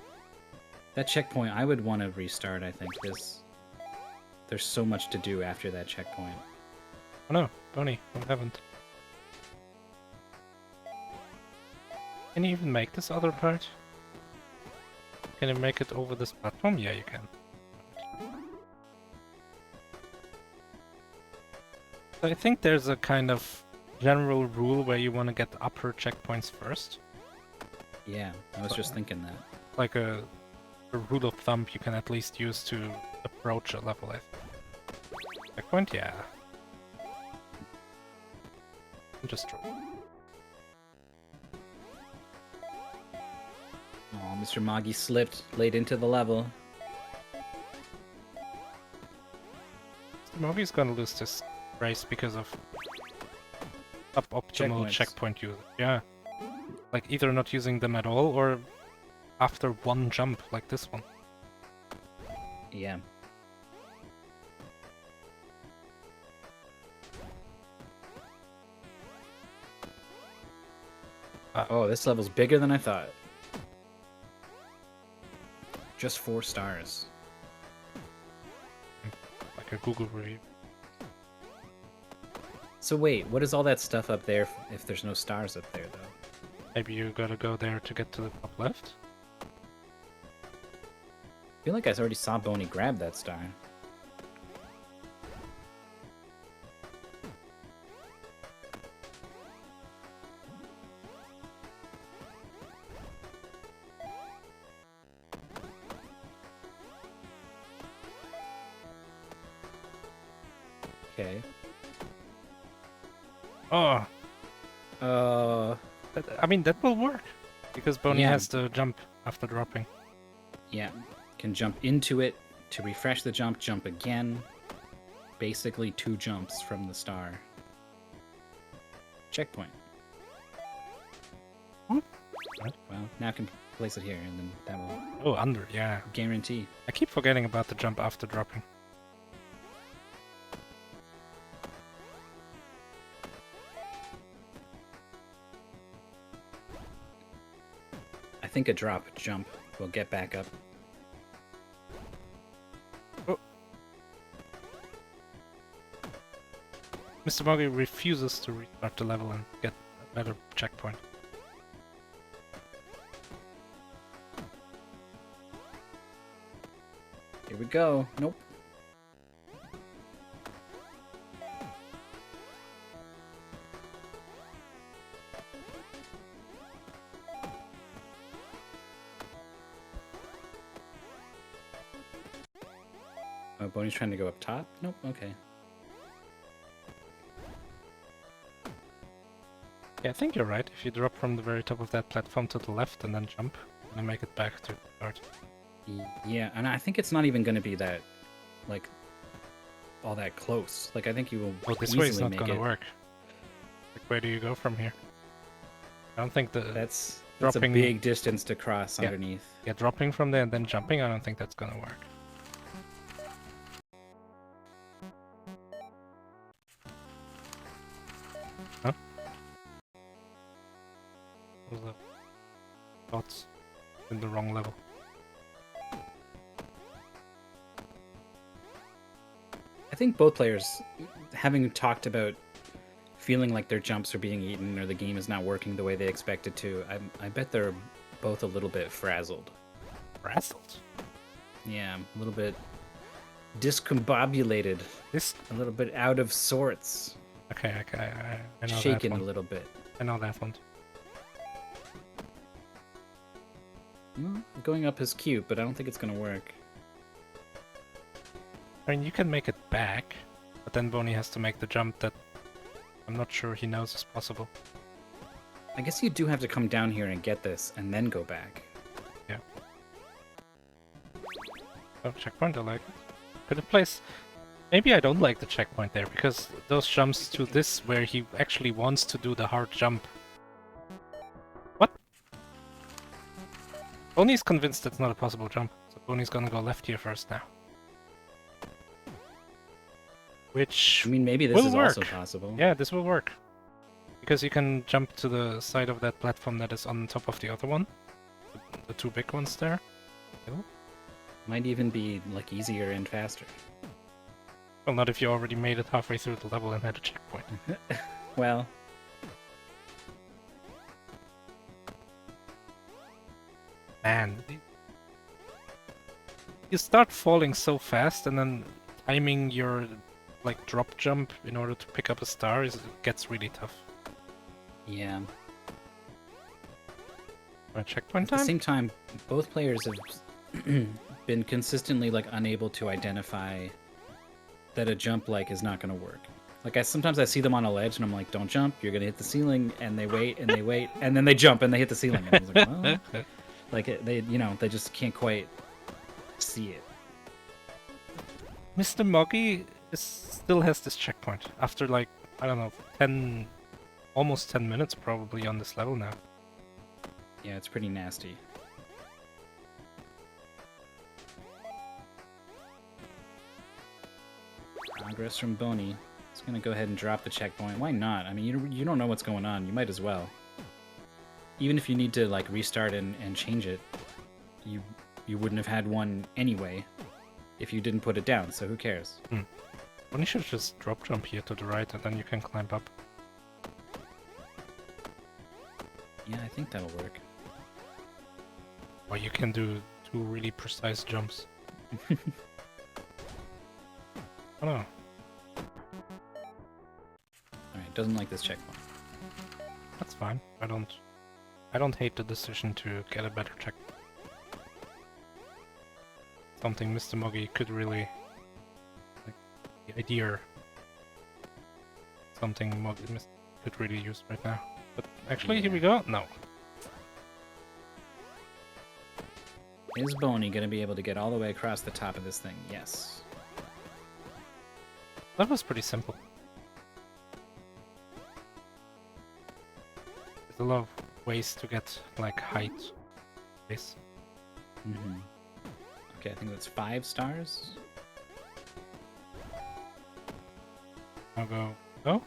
That checkpoint, I would want to restart, I think. There's so much to do after that checkpoint. Oh no, Bony, I haven't. Can you even make this other part? Can you make it over this platform? Yeah, you can. I think there's a kind of general rule where you want to get the upper checkpoints first. Yeah, I was just thinking that. Like a rule of thumb you can at least use to approach a level, I think. Checkpoint? Yeah. Just draw. Oh, Mr. Moggy slipped late into the level. Moggy's gonna lose this race because of suboptimal Checkpoints. checkpoint use. Yeah. Like either not using them at all or after one jump like this one. Yeah. Oh, this level's bigger than I thought. Just 4 stars. Like a Google review. So wait, what is all that stuff up there if there's no stars up there, though? Maybe you gotta go there to get to the top left? I feel like I already saw Bony grab that star. Okay. Oh, I mean, that will work. Because Bony Yeah. has to jump after dropping. yeah. Can jump into it to refresh the jump again. Basically 2 jumps from the star. Checkpoint. What? Well, now I can place it here, and then that will Oh, under, yeah. guarantee. I keep forgetting about the jump after dropping. I think a drop jump will get back up. Oh. MrMoggy refuses to restart the level and get a better checkpoint. Here we go. Nope. Oh, Boney's trying to go up top? Nope, okay. Yeah, I think you're right. If you drop from the very top of that platform to the left and then jump, and make it back to the start. Yeah, and I think it's not even going to be that, like, all that close. Like, I think you will Oh, this easily way is not make gonna it. work. Like, where do you go from here? I don't think the That's dropping a big distance to cross Yeah. underneath. dropping from there and then jumping. I don't think that's gonna work. Huh? Those are dots in the wrong level. I think both players, having talked about feeling like their jumps are being eaten or the game is not working the way they expect it to, I bet they're both a little bit frazzled. Frazzled. Yeah, a little bit discombobulated, This. a little bit out of sorts, Okay, I know shaken that a one. little bit. I know that one. Well, going up is cute, but I don't think it's gonna work. I mean, you can make it back, but then Boney has to make the jump that I'm not sure he knows is possible. I guess you do have to come down here and get this, and then go back. Yeah. Oh, checkpoint, I like it. Could have placed... Maybe I don't like the checkpoint there, because those jumps to this where he actually wants to do the hard jump. What? Boney's convinced it's not a possible jump, so Boney's gonna go left here first now. Which I mean, maybe this will is work. also possible. Yeah, this will work. Because you can jump to the side of that platform that is on top of the other one. The 2 big ones there. Might even be, like, easier and faster. Well, not if you already made it halfway through the level and had a checkpoint. Well, Man, you start falling so fast, and then timing your like drop jump in order to pick up a star gets really tough. yeah. Checkpoint At the time? same time, both players have been consistently, like, unable to identify that a jump, like, is not going to work. Like, sometimes I see them on a ledge, and I'm like, don't jump, you're going to hit the ceiling, and they wait, and they wait, and then they jump, and they hit the ceiling. And I was like, well, like, they, you know, they just can't quite see it. MrMoggy still has this checkpoint after like, I don't know, almost 10 minutes probably on this level now. Yeah, it's pretty nasty. Progress from Bony. It's gonna go ahead and drop the checkpoint. Why not? I mean, you don't know what's going on. You might as well. Even if you need to, like, restart and change it, you wouldn't have had one anyway if you didn't put it down, so who cares? Well, you should just drop jump here to the right and then you can climb up. Yeah, I think that'll work. Or you can do 2 really precise jumps. Oh no. Alright, doesn't like this checkpoint. That's fine. I don't hate the decision to get a better check. Something MrMoggy could really like the idea. Something could really use right now. But actually, here we go. No. Is Bony gonna be able to get all the way across the top of this thing? Yes. That was pretty simple. There's a lot of ways to get, like, height. Base. Mm-hmm. Okay, I think that's 5 stars. I'll go. Oh?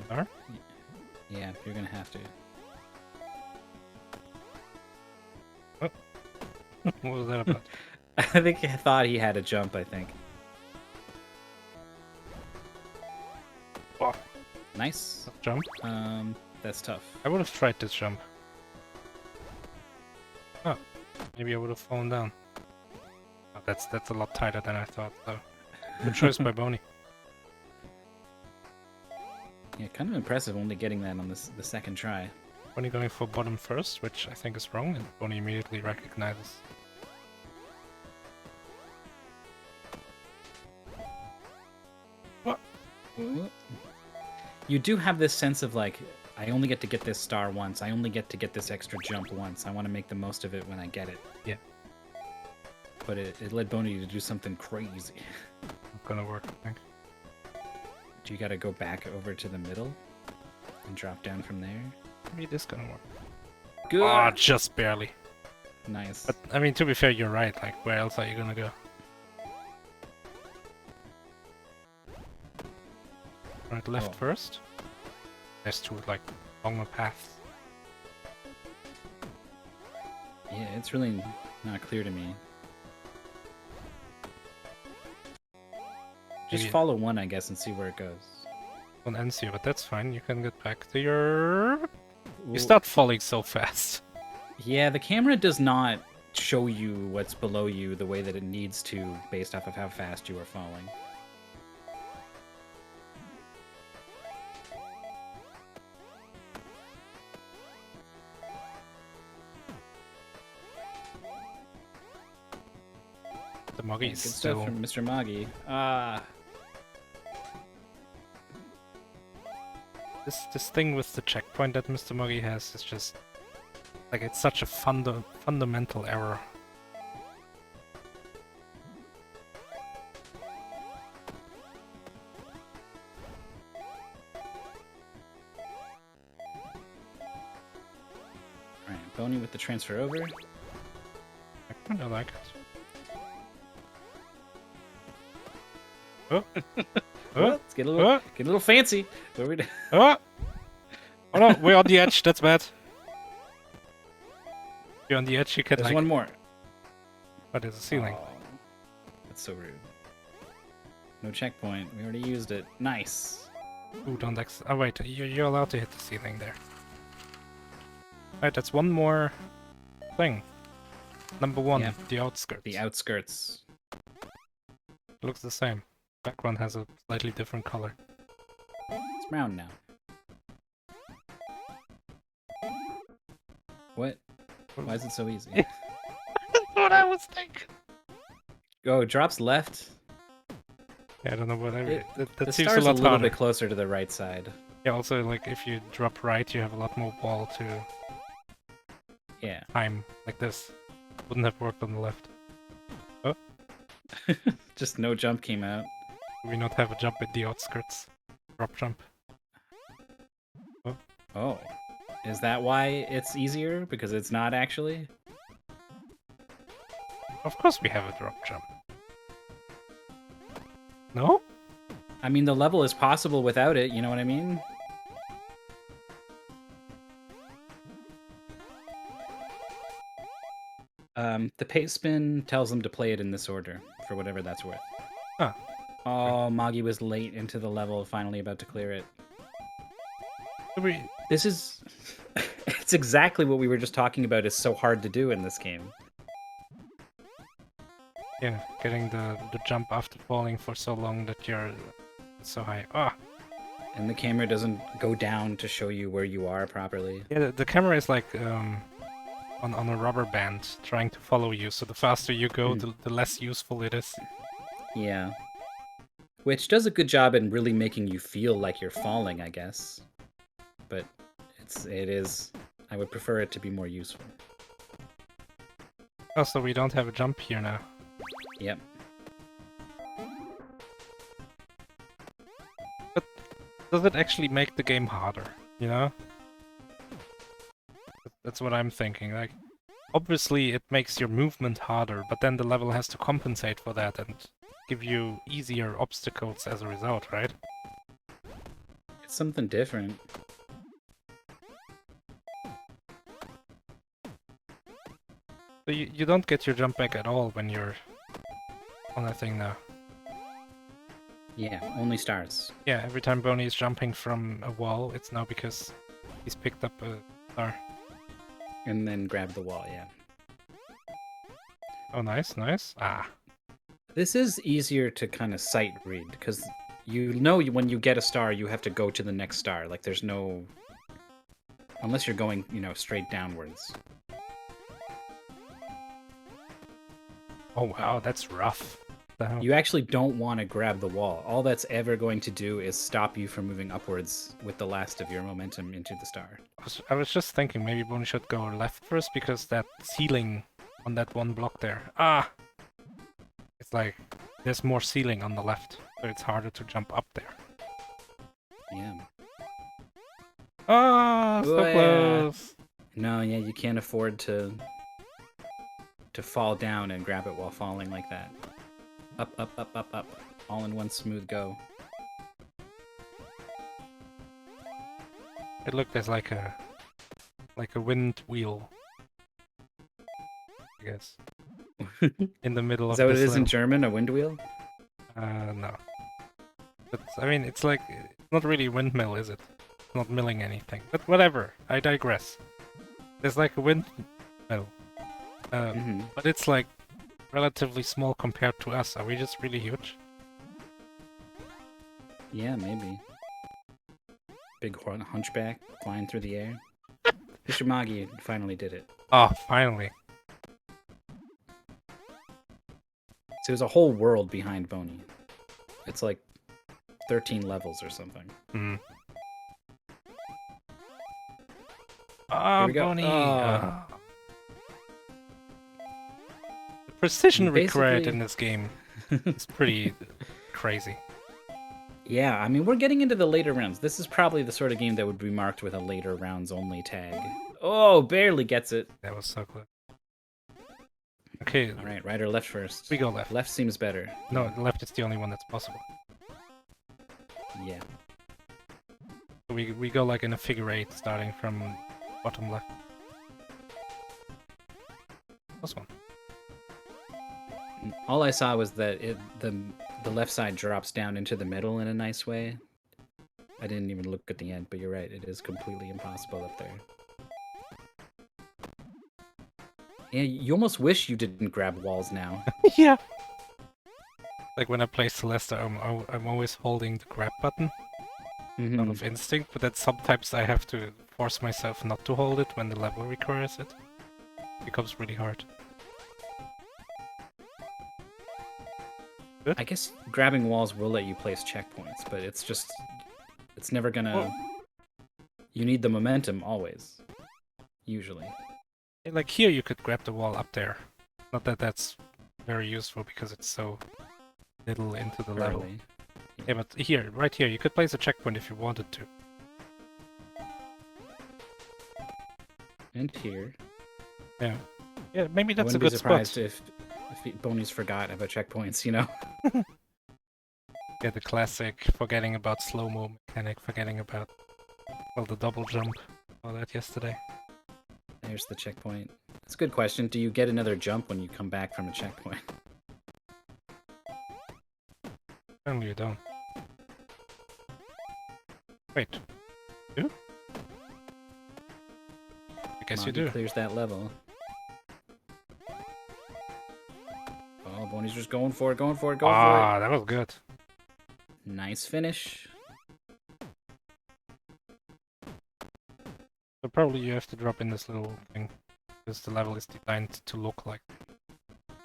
Star? Yeah, you're gonna have to. What was that about? I think he thought he had a jump, I think. Oh, Nice. jump. That's tough. I would have tried this jump. Oh, maybe I would have fallen down. Oh, that's a lot tighter than I thought, though. Good choice by Bony. Yeah, kind of impressive only getting that on the second try. Bony going for bottom first, which I think is wrong, and Bony immediately recognizes. What? You do have this sense of like, I only get to get this star once. I only get to get this extra jump once. I want to make the most of it when I get it. Yeah. But it led Bony to do something crazy. Not gonna work, I think. Do you gotta go back over to the middle and drop down from there? Maybe this gonna work. Good. Oh, just barely. Nice. But, I mean, to be fair, you're right. Like, where else are you gonna go? Right, left first. There's two, like, longer paths. Yeah, it's really not clear to me. Just Maybe follow one, I guess, and see where it goes. one ends here, but that's fine. You can get back to your... Ooh. You start falling so fast. Yeah, the camera does not show you what's below you the way that it needs to based off of how fast you are falling. The Moggy Good is stuff still... from MrMoggy. Ah, This thing with the checkpoint that MrMoggy has is just... Like, it's such a fundamental error. alright, Bony with the transfer over. I kinda like it. Oh! Oh! Let's get a little fancy. What are we doing? Oh! Oh no, we're on the edge, that's bad. You're on the edge, you can There's like... one more. Oh, there's a ceiling. Oh, that's so rude. No checkpoint. We already used it. Nice. Ooh, don't oh wait, you're allowed to hit the ceiling there. Alright, that's one more thing. Number one, Yeah. the outskirts. The outskirts. Looks the same. Background has a slightly different color. It's brown now. What? Why is it so easy? That's what I was thinking! Oh, it drops left. Yeah, I don't know what I mean. That The seems star's a lot little harder. bit closer to the right side. Yeah, also, like, if you drop right, you have a lot more wall to Yeah. time. Like this. Wouldn't have worked on the left. Oh, Just no jump came out. do we not have a jump at the outskirts? Drop jump. Oh. Is that why it's easier? Because it's not actually? Of course we have a drop jump. No? I mean, the level is possible without it, you know what I mean? The pace spin tells them to play it in this order, for whatever that's worth. Huh. Oh, Moggy was late into the level, finally about to clear it. Do we... This is... It's exactly what we were just talking about is so hard to do in this game. Yeah, getting the jump after falling for so long that you're so high. Ah! And the camera doesn't go down to show you where you are properly. Yeah, the camera is like on a rubber band trying to follow you, so the faster you go, the less useful it is. Yeah. Which does a good job in really making you feel like you're falling, I guess. but it is. I would prefer it to be more useful. Also, we don't have a jump here now. Yep. But does it actually make the game harder? You know? That's what I'm thinking. Like, obviously it makes your movement harder, but then the level has to compensate for that and give you easier obstacles as a result, right? It's something different. So you don't get your jump back at all when you're on that thing now. Yeah, only stars. Yeah, every time Bony is jumping from a wall, it's now because he's picked up a star. And then grab the wall, yeah. Oh, nice, nice. Ah. This is easier to kind of sight read, because you know when you get a star, you have to go to the next star. Like, there's no... Unless you're going, you know, straight downwards. Oh, wow, that's rough. The hell? You actually don't want to grab the wall. All that's ever going to do is stop you from moving upwards with the last of your momentum into the star. I was just thinking maybe Bony should go left first, because that ceiling on that one block there. Ah! It's like, there's more ceiling on the left, so it's harder to jump up there. Yeah. Ah, so Yeah. close! No, yeah, you can't afford to fall down and grab it while falling like that. Up, up, up, up, up. All in one smooth go. It looked as like a wind wheel, I guess. In the middle of Is that what it this is in level. German? A wind wheel? No. But, I mean, it's like, it's not really a windmill, is it? It's not milling anything. But whatever, I digress. There's like a windmill. But it's like relatively small compared to us. Are we just really huge? Yeah, maybe. Big hunchback flying through the air. MrMoggy finally did it. Oh, finally. So there's a whole world behind Bony. It's like 13 levels or something. Hmm. Ah, Here we go. Bony! Oh. The precision required Basically- in this game is pretty crazy. Yeah, I mean, we're getting into the later rounds. This is probably the sort of game that would be marked with a later rounds only tag. Oh, barely gets it. That was so close. Okay, All right, right or left first? we go left. Left seems better. No, the left is the only one that's possible. Yeah. So we go like in a figure eight, starting from bottom left. This one. All I saw was that the left side drops down into the middle in a nice way. I didn't even look at the end, but you're right. It is completely impossible up there. Yeah, you almost wish you didn't grab walls now. Yeah. Like when I play Celeste, I'm always holding the grab button out of instinct, but then sometimes I have to force myself not to hold it when the level requires it. It becomes really hard. I guess grabbing walls will let you place checkpoints, but it's never gonna... Well- You need the momentum always. Usually. Like here you could grab the wall up there. Not that that's very useful because it's so little into the level. Early. Yeah, but here, right here, you could place a checkpoint if you wanted to. And here. Yeah. Yeah, maybe I that's a wouldn't be good surprised spot. if Bonies forgot about checkpoints, you know? Yeah, the classic forgetting about slow-mo mechanic, forgetting about, well, the double jump. All that yesterday. There's the checkpoint. That's a good question. Do you get another jump when you come back from a checkpoint? Apparently you don't. Wait. You? I guess you Moggy do. clears that level. Oh, Boney's just going for it, going for it, going for Ah, that was good. it. Nice finish. So probably you have to drop in this little thing, because the level is designed to look like. You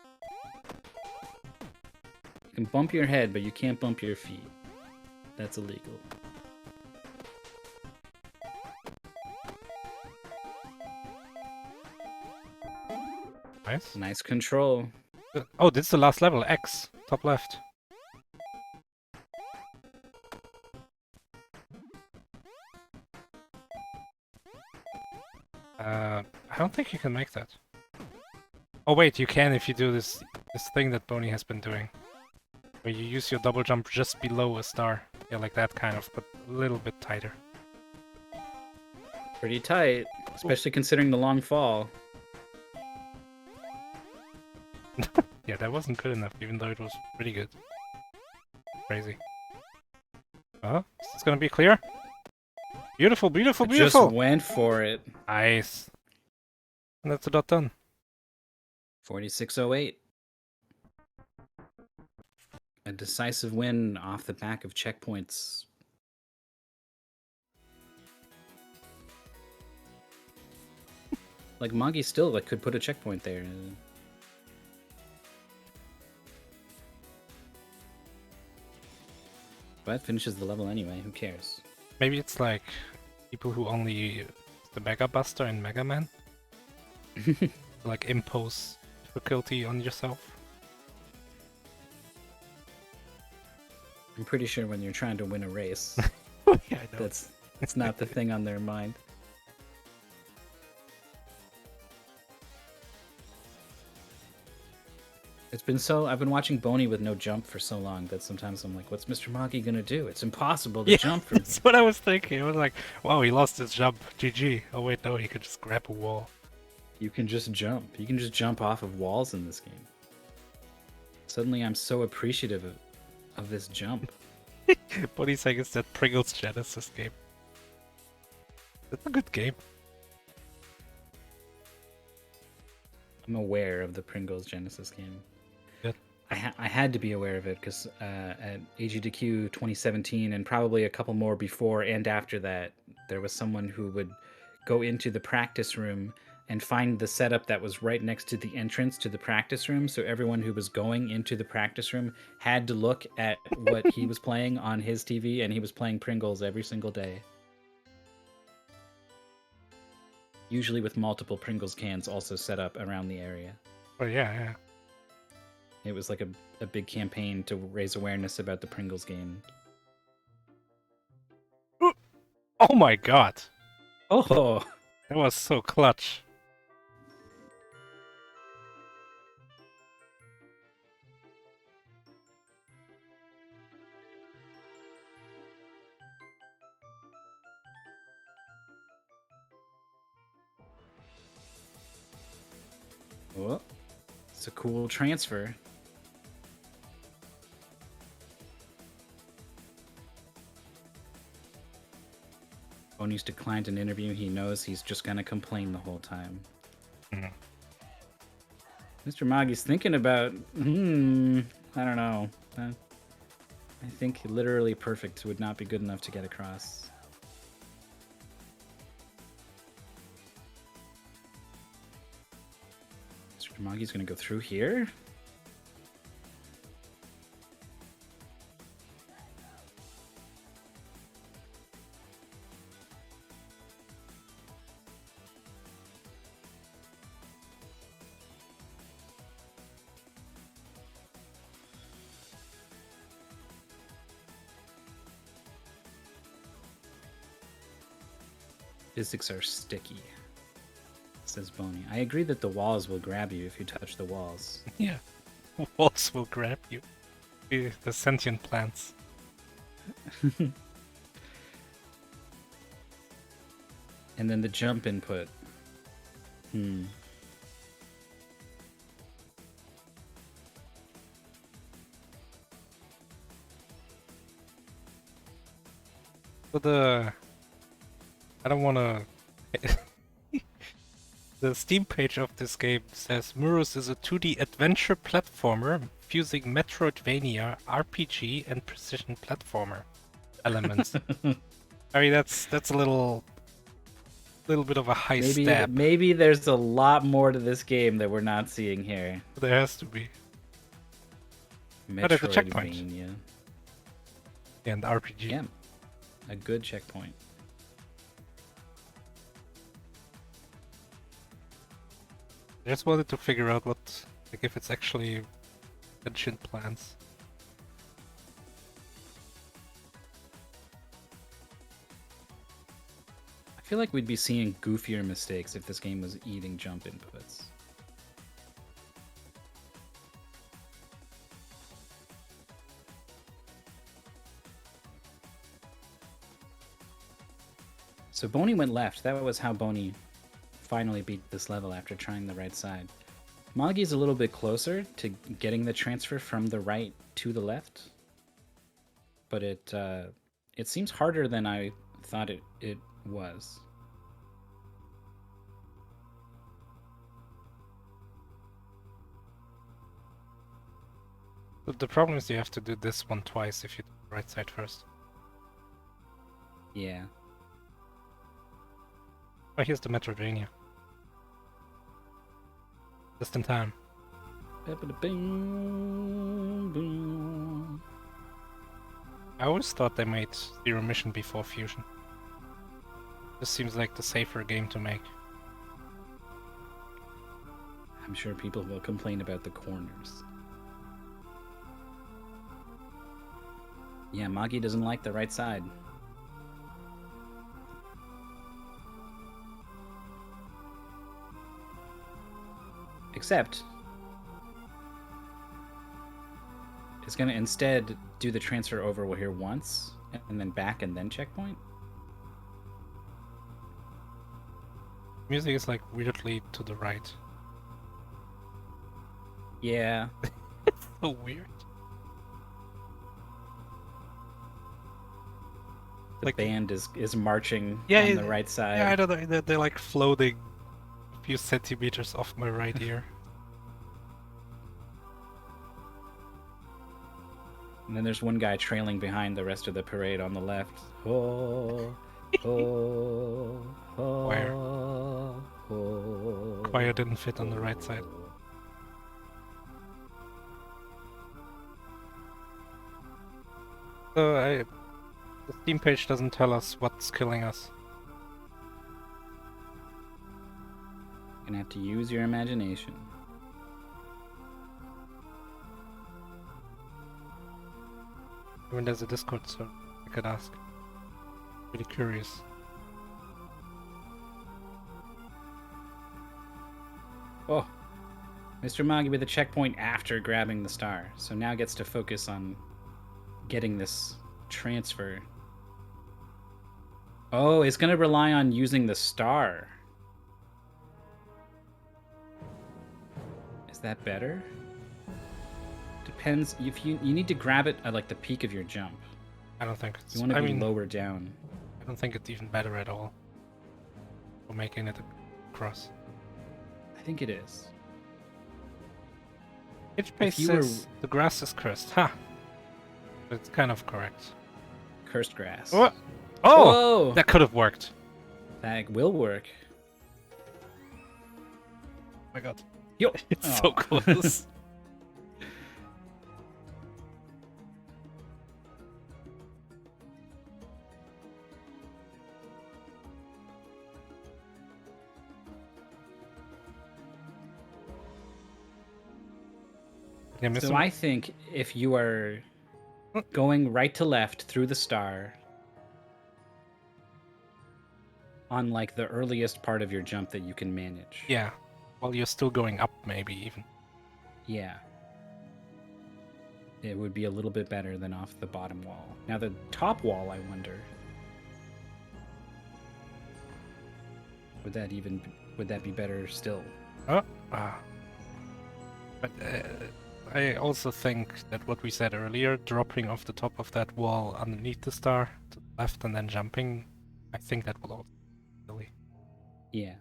can bump your head, but you can't bump your feet. That's illegal. Nice. Nice control. Oh, this is the last level. X, top left. I don't think you can make that. Oh wait, you can if you do this thing that Bony has been doing, where you use your double jump just below a star. Yeah, like that kind of, but a little bit tighter. Pretty tight, especially considering the long fall. Yeah, that wasn't good enough, even though it was pretty good. Crazy. Oh, is this gonna be clear? Beautiful, beautiful, beautiful! Just went for it. Nice. And that's a dot done. 4608. A decisive win off the back of checkpoints. Like Moggy still could put a checkpoint there. But finishes the level anyway, who cares? Maybe it's like people who only use the Mega Buster in Mega Man. Like impose difficulty on yourself. I'm pretty sure when you're trying to win a race, Yeah, I know. it's not the thing on their mind. I've been watching Bony with no jump for so long that sometimes I'm like, what's MrMoggy gonna do? It's impossible to jump from That's what I was thinking. I was like, wow, he lost his jump. GG. Oh wait, no, he could just grab a wall. You can just jump. You can just jump off of walls in this game. Suddenly I'm so appreciative of this jump. But he's saying it's that Pringles Genesis game. It's a good game. I'm aware of the Pringles Genesis game. Good. I had to be aware of it because at AGDQ 2017 and probably a couple more before and after that, there was someone who would go into the practice room and find the setup that was right next to the entrance to the practice room. So everyone who was going into the practice room had to look at what he was playing on his TV, and he was playing Pringles every single day. Usually with multiple Pringles cans also set up around the area. Oh yeah, yeah. It was like a big campaign to raise awareness about the Pringles game. Oh my god. Oh! That was so clutch. Oh, it's a cool transfer. Bony's declined an interview. He knows he's just gonna complain the whole time. Mhm. MrMoggy's thinking about, I don't know. I think literally perfect would not be good enough to get across. MrMoggy's gonna go through here. Physics are sticky, says Bony. I agree that the walls will grab you if you touch the walls. Yeah. Walls will grab you. The sentient plants. And then the jump input. So I don't wanna... The Steam page of this game says Murus is a 2D adventure platformer fusing Metroidvania, RPG, and precision platformer elements. I mean, that's a little bit of a high step. Maybe there's a lot more to this game that we're not seeing here. There has to be. But it's a checkpoint. Metroidvania. And RPG. Yeah, a good checkpoint. I just wanted to figure out like if it's actually sentient plants. I feel like we'd be seeing goofier mistakes if this game was eating jump inputs. So Bony went left. That was how Bony finally beat this level after trying the right side. Moggy's a little bit closer to getting the transfer from the right to the left, but it seems harder than I thought it was. But the problem is you have to do this one twice if you do the right side first. Yeah. Oh, here's the Metroidvania. Just in time. I always thought they made Zero Mission before Fusion. This seems like the safer game to make. I'm sure people will complain about the corners. Yeah, Moggy doesn't like the right side. Except it's going to instead do the transfer over here once, and then back, and then checkpoint. Music is like weirdly to the right. Yeah. It's so weird. The Like- band is marching Yeah, on yeah, the right side. Yeah, I don't know. They're like floating a few centimeters off my right ear. And then there's one guy trailing behind the rest of the parade on the left. Oh, oh, oh, Choir. oh, Choir didn't fit on the right side. So the Steam page doesn't tell us what's killing us. Gonna have to use your imagination. When there's a Discord server, I could ask. Really curious. Oh, MrMoggy with a checkpoint after grabbing the star, so now gets to focus on getting this transfer. Oh, it's gonna rely on using the star. Is that better? Depends. If you need to grab it at like the peak of your jump. I don't think it's. You want to I be mean, lower down. I don't think it's even better at all. For making it across. I think it is. HPace you were- says the grass is cursed. Ha! But it's kind of correct. Cursed grass. What? Oh! Whoa! That could have worked. That will work. Oh my god. Yo! It's Oh. so close. Yeah, So I think if you are going right to left through the star on like the earliest part of your jump that you can manage. Yeah. While you're still going up, maybe even. Yeah. It would be a little bit better than off the bottom wall. Now the top wall, I wonder. Would that be better still? Oh, But I also think that what we said earlier, dropping off the top of that wall underneath the star to the left and then jumping, I think that will also be silly. Yeah.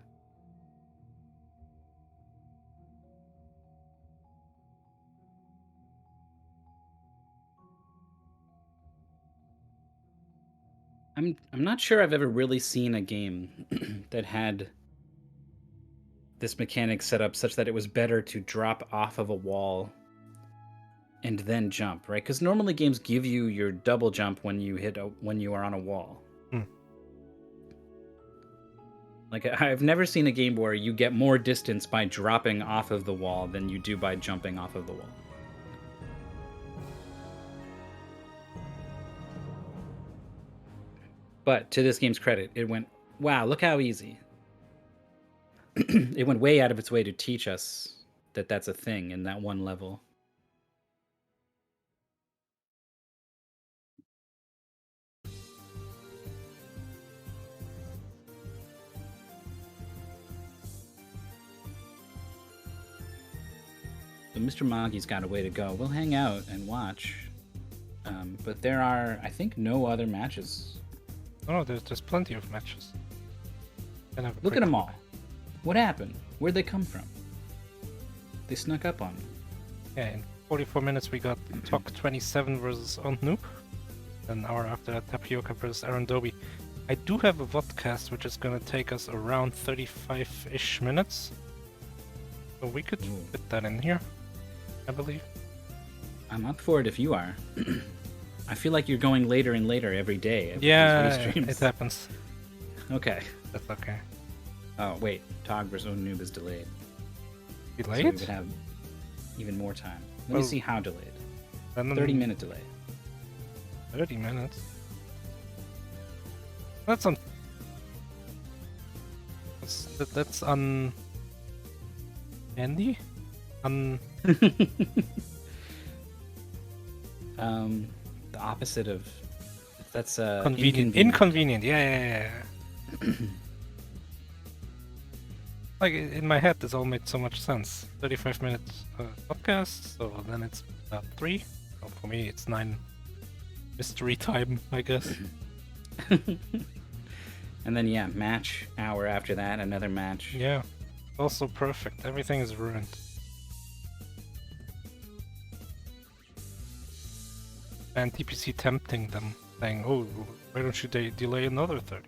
I'm not sure I've ever really seen a game that had this mechanic set up such that it was better to drop off of a wall and then jump, right? Because normally games give you your double jump when you are on a wall. Hmm. Like, I've never seen a game where you get more distance by dropping off of the wall than you do by jumping off of the wall. But to this game's credit, it went, wow, look how easy. It went way out of its way to teach us that that's a thing in that one level. So MrMoggy's got a way to go. We'll hang out and watch. But there are, I think, no other matches. Oh, there's plenty of matches. Look at them all. What happened? Where'd they come from? They snuck up on me. Yeah, in 44 minutes we got Talk 27 versus Noob. An hour after that, Tapioca versus Aaron Doby. I do have a vodcast which is gonna take us around 35-ish minutes. So we could fit that in here, I believe. I'm up for it if you are. I feel like you're going later and later every day. Yeah, it happens. Okay. That's okay. Oh, wait. Tog versus Noob is delayed. Delayed? So we would have even more time. Let me see how delayed. 30-minute delay. 30 minutes? That's on... That's on... Andy? On... The opposite of... That's Inconvenient, yeah. Like, in my head, this all made so much sense. 35 minutes podcast, so then it's 3. Well, for me, it's 9 mystery time, I guess. And then, yeah, match hour after that, another match. Yeah, also perfect. Everything is ruined. And TPC tempting them, saying, oh, why don't you delay another 30?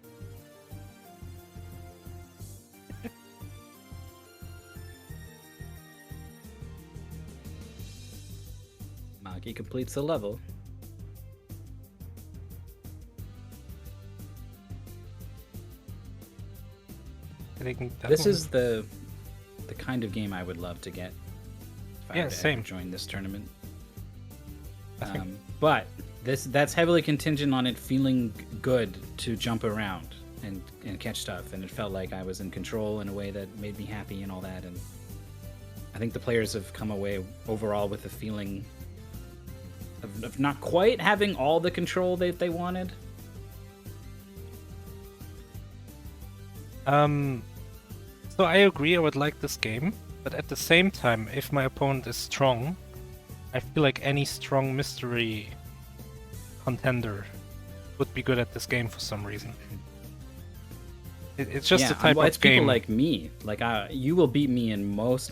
Moggy completes the level. I think this is the kind of game I would love to get. If I were to same. ever join this tournament. But that's heavily contingent on it feeling good to jump around and catch stuff, and it felt like I was in control in a way that made me happy and all that. And I think the players have come away overall with a feeling of not quite having all the control that they wanted. So I agree, I would like this game, but at the same time, if my opponent is strong, I feel like any strong mystery contender would be good at this game for some reason. It's just the type it's of game. People like me. Like you will beat me in most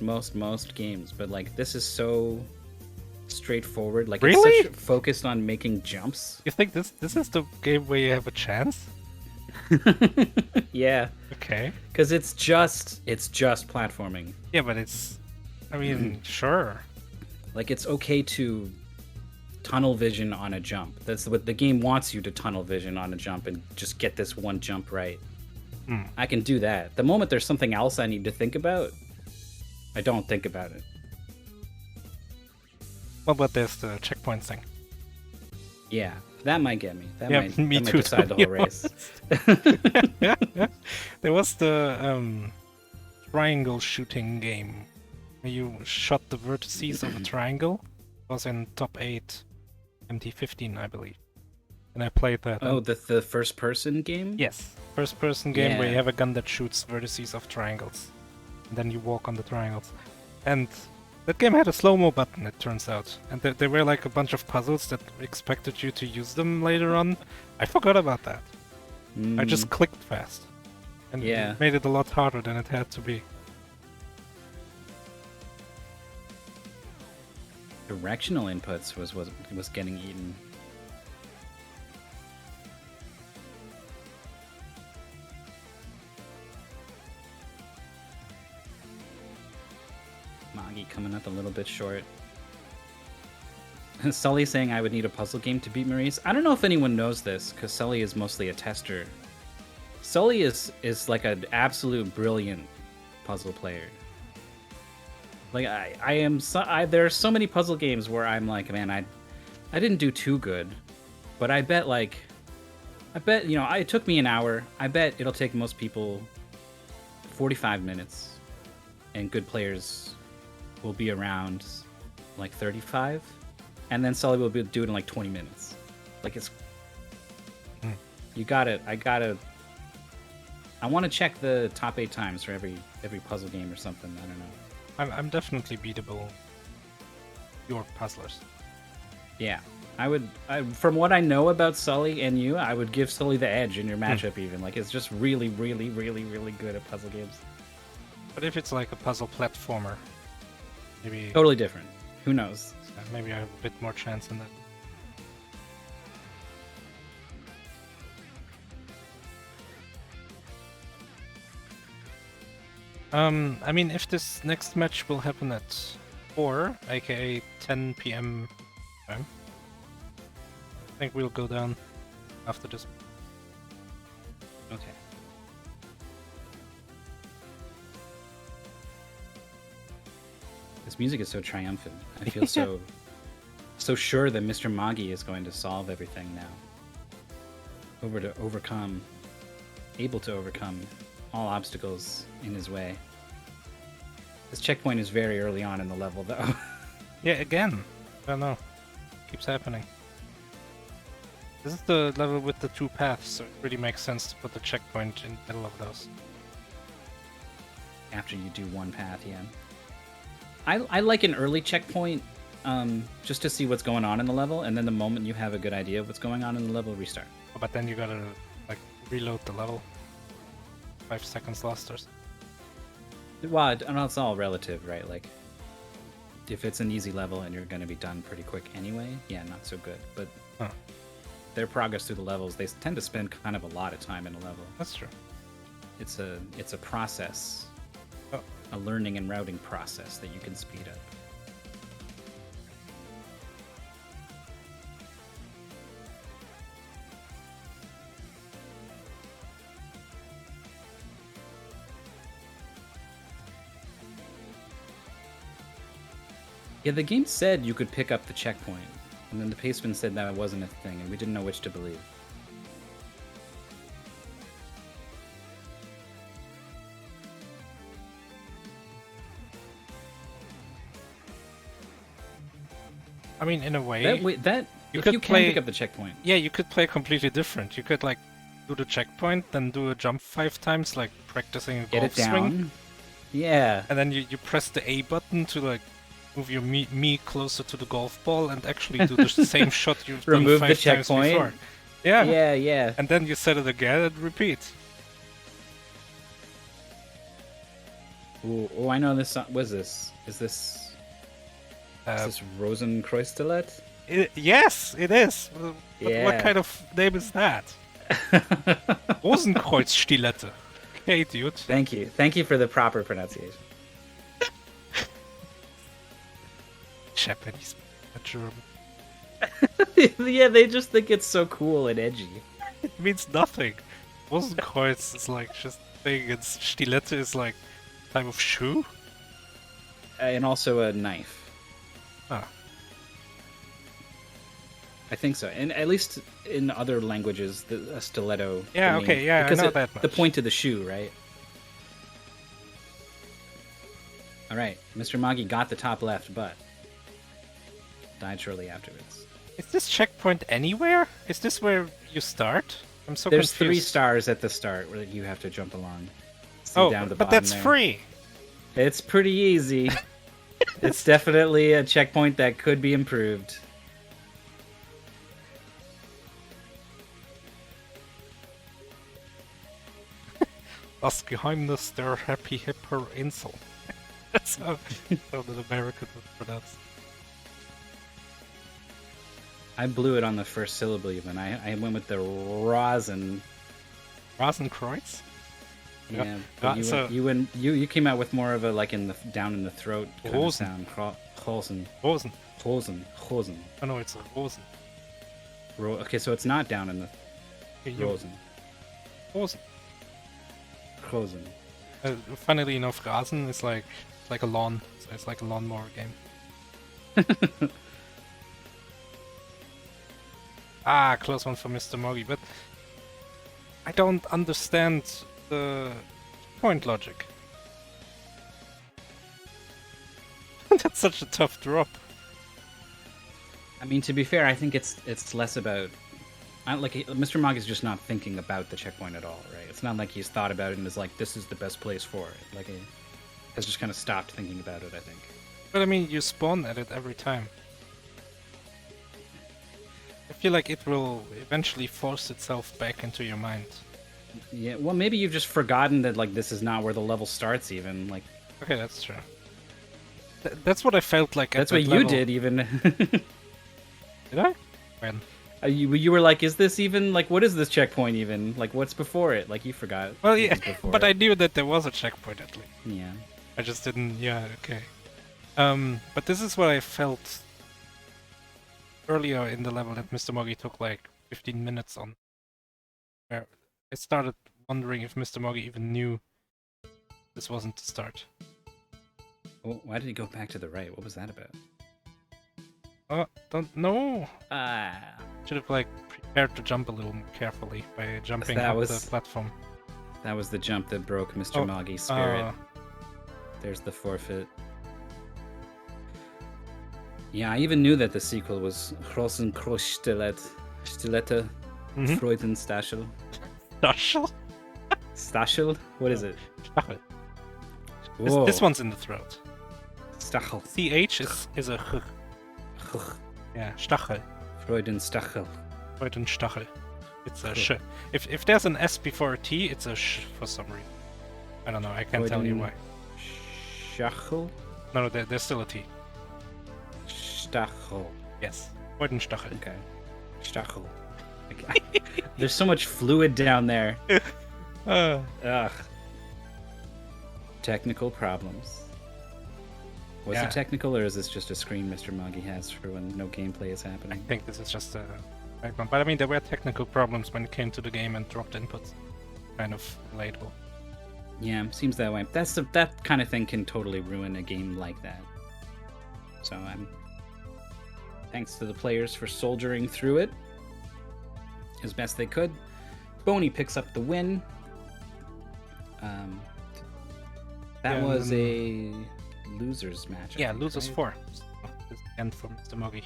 games, but like this is so straightforward. Like really? It's such focused on making jumps. You think this is the game where you have a chance? Yeah. Okay. Because it's just platforming. Yeah, but it's, I mean, sure. Like it's okay to tunnel vision on a jump. That's what the game wants you to tunnel vision on a jump and just get this one jump right. I can do that. The moment there's something else I need to think about, I don't think about it. Well, but there's the checkpoint thing. Yeah, that might get me. That me that too. might decide the whole race. There was the triangle shooting game where you shot the vertices of a triangle. It was in top 8, MT15, I believe. And I played that. Oh, the first person game? Yes, first person game where you Yeah. have a gun that shoots vertices of triangles. And then you walk on the triangles. And that game had a slow-mo button, it turns out. And there were like a bunch of puzzles that expected you to use them later on. I forgot about that. I just clicked fast. And Yeah. it made it a lot harder than it had to be. Directional inputs was getting eaten. Moggy coming up a little bit short. Sully saying I would need a puzzle game to beat Murus. I don't know if anyone knows this, because Sully is mostly a tester. Sully is like an absolute brilliant puzzle player. Like there are so many puzzle games where I'm like, man, I didn't do too good, but I bet it took me an hour. I bet it'll take most people 45 minutes, and good players will be around like 35, and then Sully will do it in like 20 minutes. Like it's I want to check the top 8 times for every puzzle game or something. I don't know. I'm definitely beatable. Your puzzlers. Yeah, from what I know about Sully and you, I would give Sully the edge in your matchup. Even like it's just really, really, really, really good at puzzle games. But if it's like a puzzle platformer, maybe totally different. Who knows? Maybe I have a bit more chance in that. I mean, if this next match will happen at 4, aka 10 p.m. time, I think we'll go down after this. Okay. This music is so triumphant. I feel so sure that MrMoggy is going to solve everything now. Able to overcome all obstacles in his way. This checkpoint is very early on in the level, though. Yeah, again. I don't know. Keeps happening. This is the level with the 2 paths, so it really makes sense to put the checkpoint in the middle of those. After you do one path, yeah. I like an early checkpoint just to see what's going on in the level, and then the moment you have a good idea of what's going on in the level, restart. But then you gotta like reload the level. 5 seconds lost or something. Well, it's all relative, right? Like, if it's an easy level and you're going to be done pretty quick anyway, yeah, not so good. But their progress through the levels, they tend to spend kind of a lot of time in a level. That's true. It's a process, a learning and routing process that you can speed up. Yeah, the game said you could pick up the checkpoint, and then the paceman said that wasn't a thing, and we didn't know which to believe. I mean, in a way, you can pick up the checkpoint. Yeah, you could play completely different. You could like do the checkpoint, then do a jump 5 times, like practicing a golf swing. Yeah. And then you press the A button to like move your me closer to the golf ball and actually do the same shot you've done 5 times before. Yeah. Yeah. And then you set it again and repeat. Oh, I know this song. What is this? Is this Rosenkreuzstilett? Yes, it is. Yeah. What kind of name is that? Rosenkreuzstilette. Okay, dude. Thank you for the proper pronunciation. Japanese, German. Yeah, they just think it's so cool and edgy. It means nothing. Rosenkreuz is like just a thing, and Stilette is like type of shoe. And also a knife. Ah. I think so, and at least in other languages, a stiletto. Yeah, okay, yeah, I know that much. The point of the shoe, right? All right, MrMoggy got the top left, but died shortly afterwards. Is this checkpoint anywhere? Is this where you start? I'm so There's confused. 3 stars at the start where you have to jump along. See down to the but bottom that's there. free. It's pretty easy. It's definitely a checkpoint that could be improved. Das Geheimnis der Happy Hipper Insel. That's how the American would pronounce. I blew it on the first syllable even. I went with the Rosen. Rosenkreuz? Yeah, but you came out with more of a like down in the throat kind of sound. Rosen. Oh no, it's a Rosen. Okay, so it's not down in the Rosen. Rosen. Frozen. Funnily enough, Rasen is like a lawn. So it's like a lawnmower game. Ah, close one for MrMoggy, but I don't understand the point logic. That's such a tough drop. I mean, to be fair, I think it's less about. MrMoggy's just not thinking about the checkpoint at all, right? It's not like he's thought about it and is like, this is the best place for it. Like, he has just kind of stopped thinking about it, I think. But I mean, you spawn at it every time. I feel like it will eventually force itself back into your mind. Yeah, well, maybe you've just forgotten that, like, this is not where the level starts, even. Like, okay, that's true. That's what I felt like. That's at what that you level. did, even. Did I? When? You were like, is this even, like, what is this checkpoint even? Like, what's before it? Like, you forgot. Well, yeah, but I it. knew that there was a checkpoint at least. Yeah. I just didn't. Yeah, okay. But this is what I felt earlier in the level that MrMoggy took like 15 minutes on. Where I started wondering if MrMoggy even knew this wasn't the start. Oh, why did he go back to the right? What was that about? Oh, don't know. Ah. Should have like prepared to jump a little more carefully by jumping That up was- the platform. That was the jump that broke MrMoggy's spirit. Uh, There's the forfeit. Yeah, I even knew that the sequel was Großen Stilette Mhm. Freudenstachel. Stachel? Stachel? What is it? Stachel. Whoa. This one's in the throat. Stachel. CH is a ch. Yeah, Stachel. Freudenstachel. Stachel. It's a sh. If there's an S before a T, it's a sh for some reason. I don't know. I can't tell you why. Schachel? No, there's still a T. Stachel. Yes. Freudenstachel. Okay. Stachel. Okay. There's so much fluid down there. Ugh. Technical problems. Was Yeah. it technical, or is this just a screen MrMoggy has for when no gameplay is I happening? think this is just a background. But I mean, there were technical problems when it came to the game and dropped inputs. Kind of relatable. Yeah, seems that way. That kind of thing can totally ruin a game like that. So thanks to the players for soldiering through it as best they could. Bony picks up the win. That Yeah, was a losers match. I Yeah, think, losers right? 4. So this is the end for MrMoggy.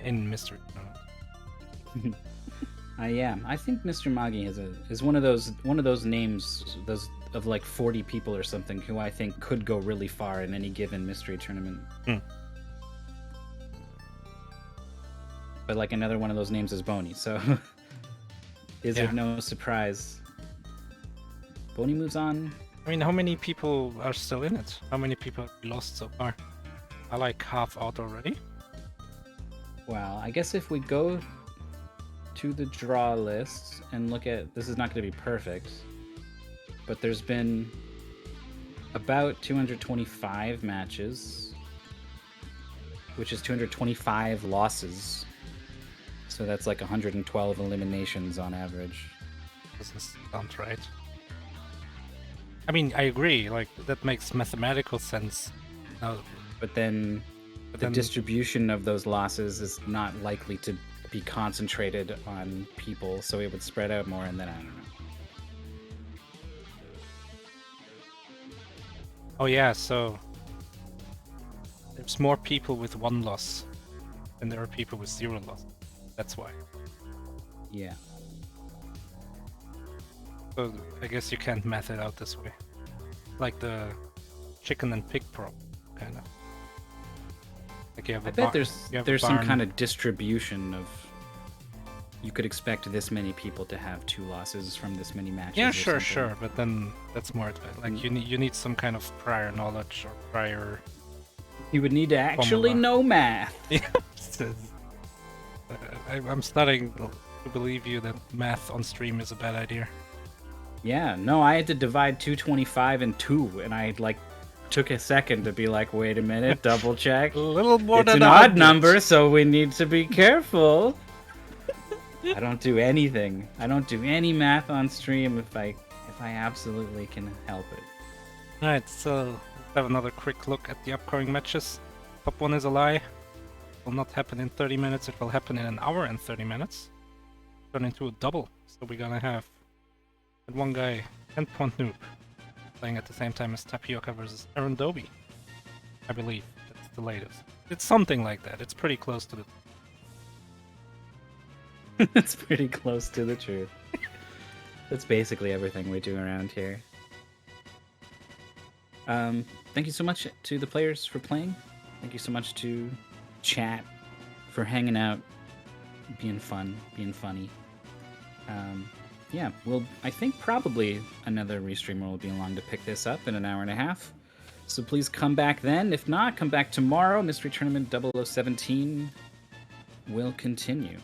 In Mystery. Yeah, I think MrMoggy is one of those names of like 40 people or something who I think could go really far in any given mystery tournament. But like another one of those names is Bony, so is Yeah. it no surprise? Bony moves on. I mean, how many people are still in it? How many people have we lost so far? I like half out already. Well, I guess if we go to the draw list and look at, this is not going to be perfect, but there's been about 225 matches, which is 225 losses. So that's like 112 eliminations on average. Doesn't sound right. I mean, I agree. Like that makes mathematical sense. Now, But then but the then distribution of those losses is not likely to be concentrated on people, so it would spread out more, and then I don't know. oh yeah, so there's more people with 1 loss than there are people with 0 loss. That's why. Yeah. So I guess you can't math it out this way. Like the chicken and pig problem, kind of. Like you have I a bet you have a there's some barn. kind of distribution of, you could expect this many people to have 2 losses from this many matches. Yeah, or sure, something. sure, but then that's more advanced. Like you need some kind of prior knowledge or prior. You would need to actually Formula. know math. Yeah, I'm starting to believe you that math on stream is a bad idea. Yeah, no, I had to divide 225 in 2, and I like took a second to be like, wait a minute, double check. A little more It's than an odd 100. number, so we need to be careful. I don't do anything. I don't do any math on stream. If I absolutely can help it. Alright, so let's have another quick look at the upcoming matches. Top 1 is a lie. It will not happen in 30 minutes, it will happen in an hour and 30 minutes. Turn into a double. So we're gonna have one guy, 10-point noob, playing at the same time as Tapioca versus Aaron Doby. I believe that's the latest. It's something like that. It's pretty close to the... It's pretty close to the truth. That's basically everything we do around here. Thank you so much to the players for playing. Thank you so much to chat for hanging out, being fun, being funny. Yeah, I think probably another restreamer will be along to pick this up in an hour and a half. So please come back then. If not, come back tomorrow. Mystery Tournament 0017 will continue.